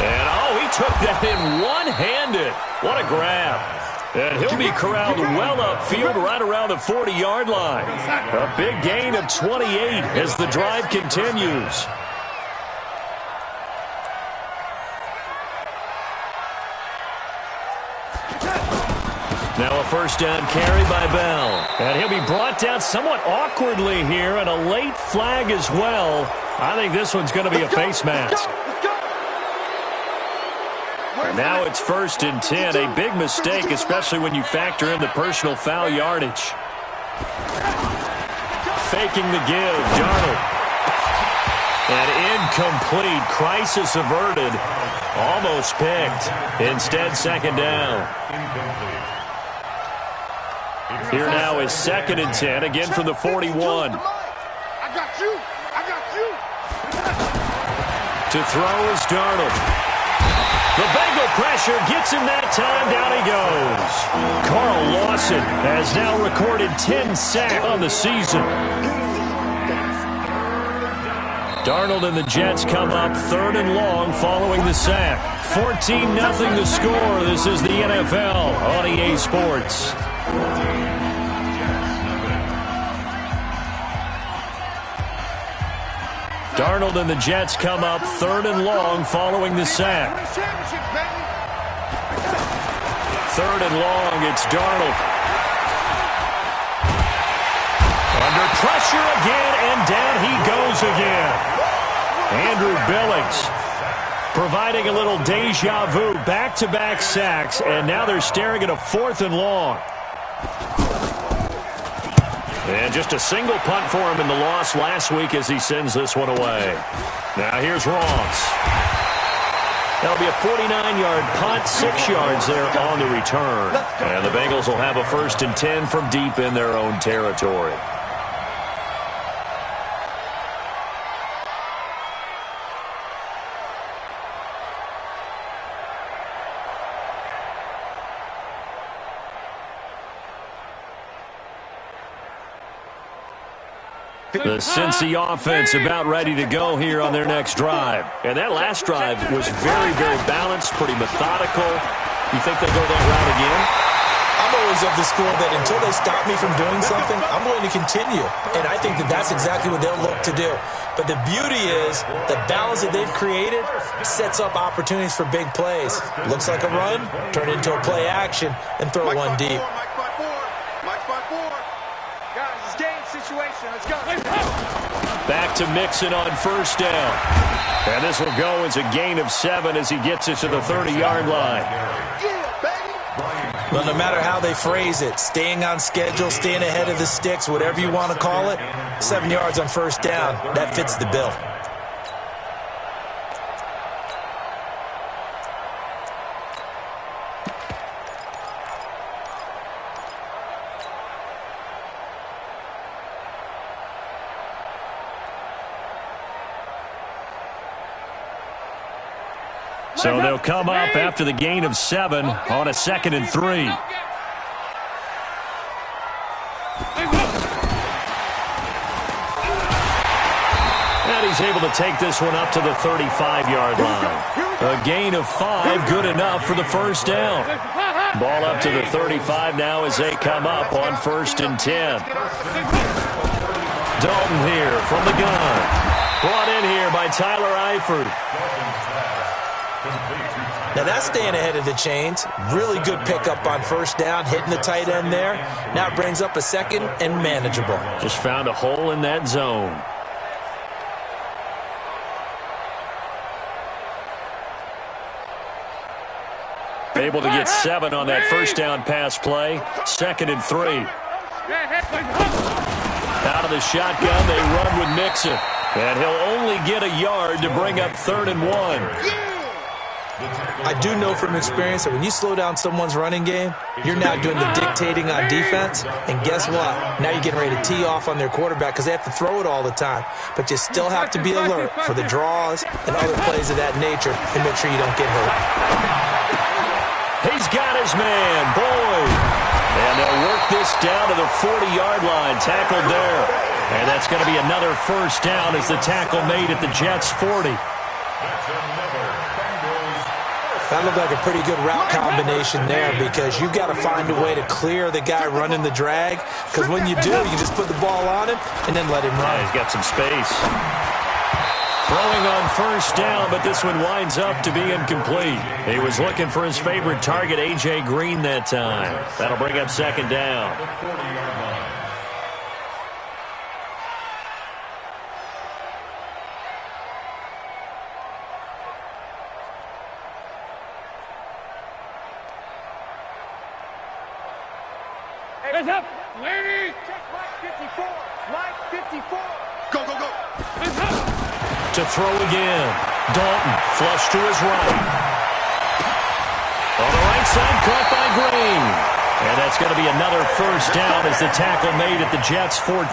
And, he took that in one-handed. What a grab. And he'll be corralled well upfield right around the 40-yard line. A big gain of 28 as the drive continues. Now a 1st down carry by Bell. And he'll be brought down somewhat awkwardly here, and a late flag as well. I think this one's going to be a face mask. And now it's 1st and 10. A big mistake, especially when you factor in the personal foul yardage. Faking the give, Darnold. And incomplete. Crisis averted. Almost picked. Instead, 2nd down. Here now is 2nd and 10, again from the 41.
I got you.
To throw is Darnold. The Bengal pressure gets him that time. Down he goes. Carl Lawson has now recorded 10 sacks on the season. Darnold and the Jets come up 3rd and long following the sack. 14-0 the score. This is the NFL on EA Sports. Darnold and the Jets come up 3rd and long following the sack. 3rd and long, it's Darnold. Under pressure again, and down he goes again. Andrew Billings providing a little deja vu, back-to-back sacks, and now they're staring at a 4th and long. And just a single punt for him in the loss last week as he sends this one away. Now here's Ross. That'll be a 49-yard punt, 6 yards there on the return. And the Bengals will have a 1st and 10 from deep in their own territory. The Cincy offense about ready to go here on their next drive. And that last drive was very, very balanced, pretty methodical. You think they'll go that route again?
I'm always of the school that until they stop me from doing something, I'm going to continue. And I think that that's exactly what they'll look to do. But the beauty is the balance that they've created sets up opportunities for big plays. Looks like a run, turn it into a play action, and throw one deep.
Mike 5-4. Guys, it's game situation. Let's go.
Back to Mixon on first down. And this will go as a gain of 7 as he gets it to the 30-yard line.
Well, no matter how they phrase it, staying on schedule, staying ahead of the sticks, whatever you want to call it, 7 yards on first down, that fits the bill.
So they'll come up after the gain of 7 on a 2nd and 3. And he's able to take this one up to the 35-yard line. A gain of 5, good enough for the first down. Ball up to the 35 now as they come up on 1st and 10. Dalton here from the gun. Brought in here by Tyler Eifert.
Now that's staying ahead of the chains. Really good pickup on first down, hitting the tight end there. Now it brings up a 2nd and manageable.
Just found a hole in that zone. Able to get 7 on that first down pass play. 2nd and 3. Out of the shotgun, they run with Mixon. And he'll only get a yard to bring up 3rd and 1.
I do know from experience that when you slow down someone's running game, you're now doing the dictating on defense. And guess what? Now you're getting ready to tee off on their quarterback because they have to throw it all the time. But you still have to be alert for the draws and other plays of that nature and make sure you don't get hurt.
He's got his man, Boyd. And they'll work this down to the 40-yard line, tackled there. And that's going to be another first down as the tackle made at the Jets' 40.
That looked like a pretty good route combination there because you've got to find a way to clear the guy running the drag because when you do, you just put the ball on him and then let him run.
Yeah, he's got some space. Throwing on first down, but this one winds up to be incomplete. He was looking for his favorite target, A.J. Green, that time. That'll bring up 2nd down.
Hands up. Ladies. Check Mike 54. Mike 54. Go, go, go. Hands up.
To throw again. Dalton flush to his right. On the right side, caught by Green. And that's going to be another first down as the tackle made at the Jets' 14.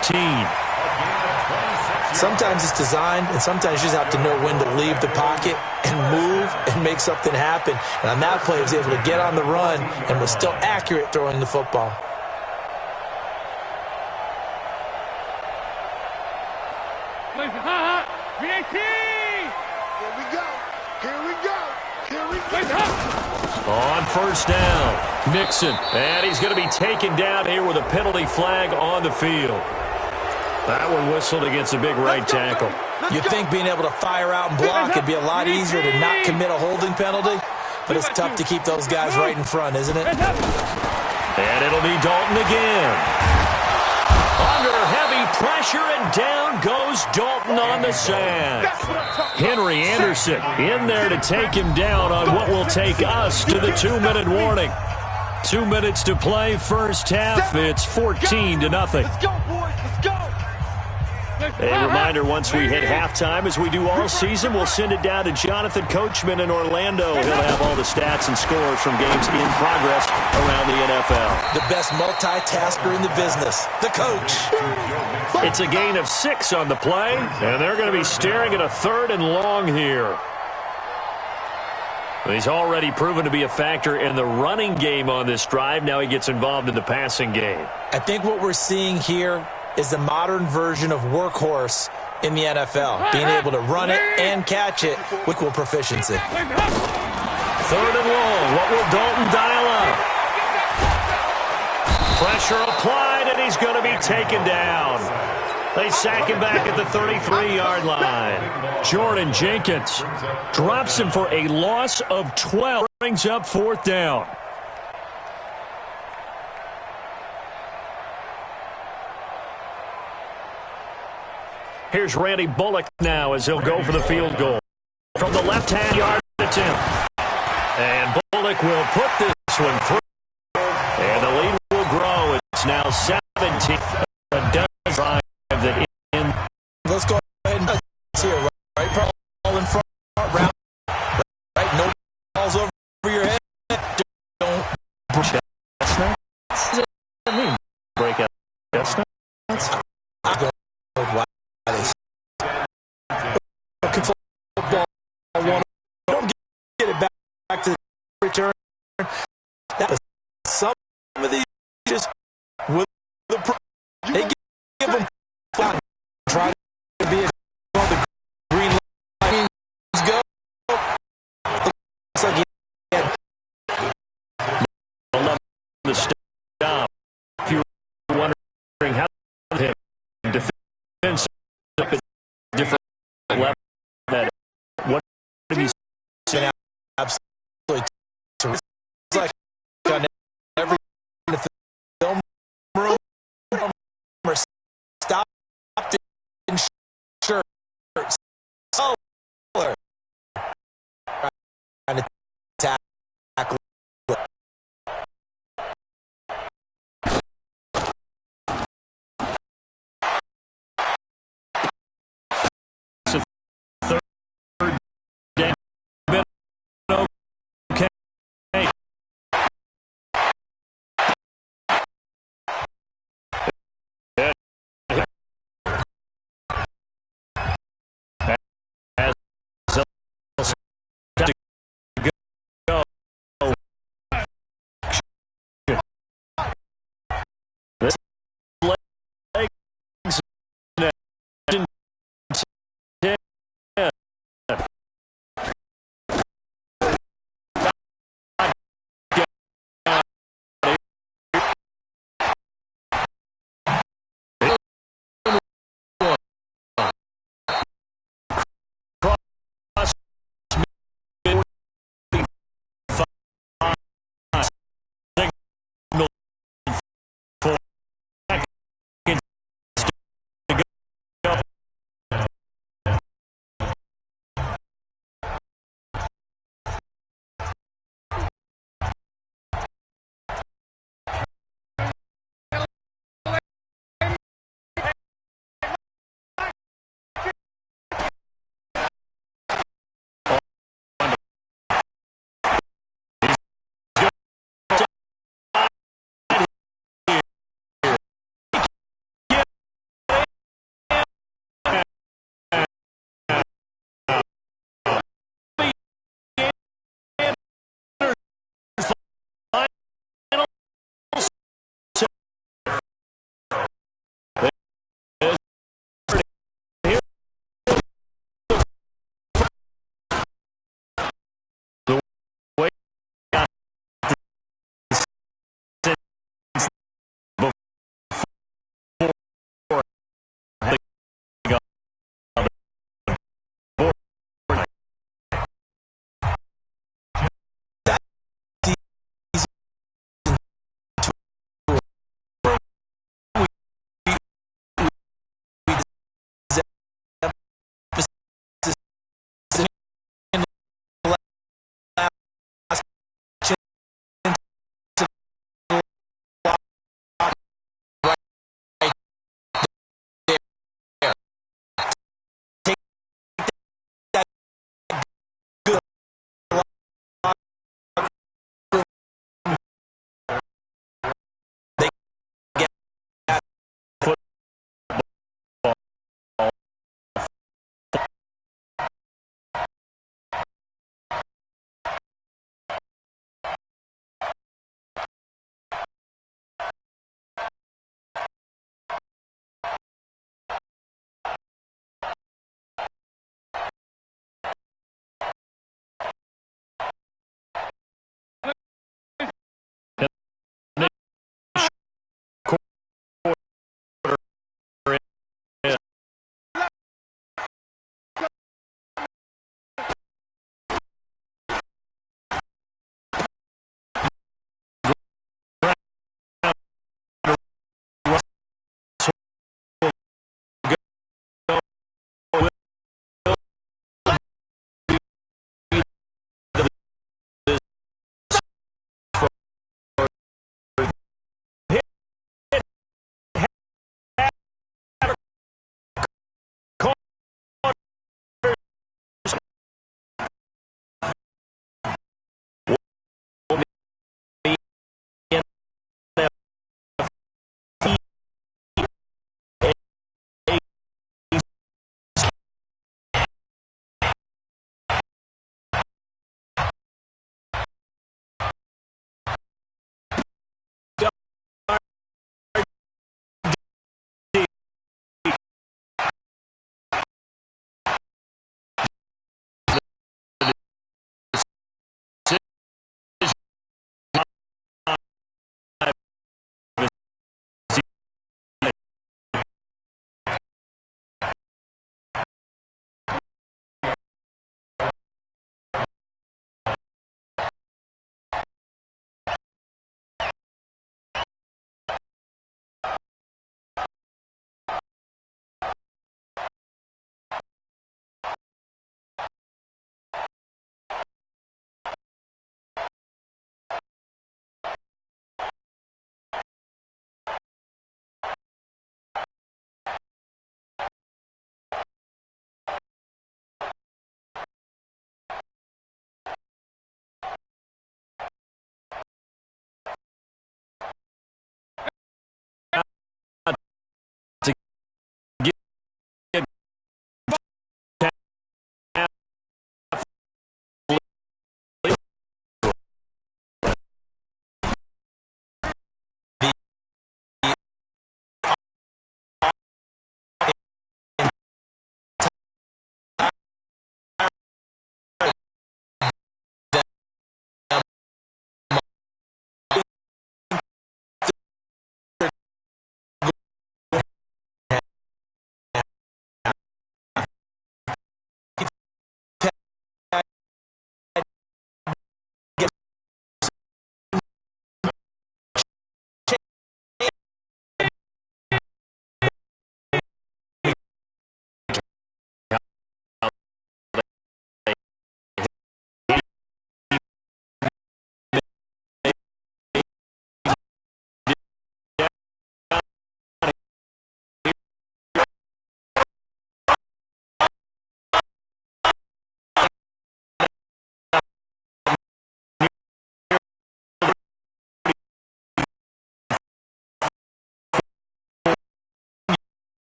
Sometimes it's designed, and sometimes you just have to know when to leave the pocket and move and make something happen. And on that play, he was able to get on the run and was still accurate throwing the football.
Here we go. Here we go. Here we go.
On first down, Mixon. And he's going to be taken down here with a penalty flag on the field. That one whistled against a big right tackle.
You'd think being able to fire out and block would be a lot easier to not commit a holding penalty, but it's tough to keep those guys right in front, isn't it?
And it'll be Dalton again. Under heavy pressure, and down goes Dalton on the sack. Henry Anderson in there to take him down on what will take us to the 2-minute warning. 2 minutes to play, first half. It's 14-0.
Let's go, boys. Let's go.
A reminder, once we hit halftime, as we do all season, we'll send it down to Jonathan Coachman in Orlando. He'll have all the stats and scores from games in progress around the NFL.
The best multitasker in the business, the coach.
It's a gain of 6 on the play, and they're going to be staring at a 3rd and long here. He's already proven to be a factor in the running game on this drive. Now he gets involved in the passing game.
I think what we're seeing here is the modern version of workhorse in the NFL, being able to run it and catch it with equal proficiency.
3rd and long. What will Dalton dial up? Pressure applied, and he's going to be taken down. They sack him back at the 33-yard line. Jordan Jenkins drops him for a loss of 12. Brings up 4th down. Here's Randy Bullock now as he'll go for the field goal. From the left-hand yard attempt. And Bullock will put this one through. And the lead will grow. It's now 17. A does drive that in.
Let's go ahead and here, right? Ball in front, round, right? No balls over your head. Don't chestnuts. What does that mean? Break out chestnuts? I don't know why this. Control ball one. Don't get it back to the return. That was some of these just with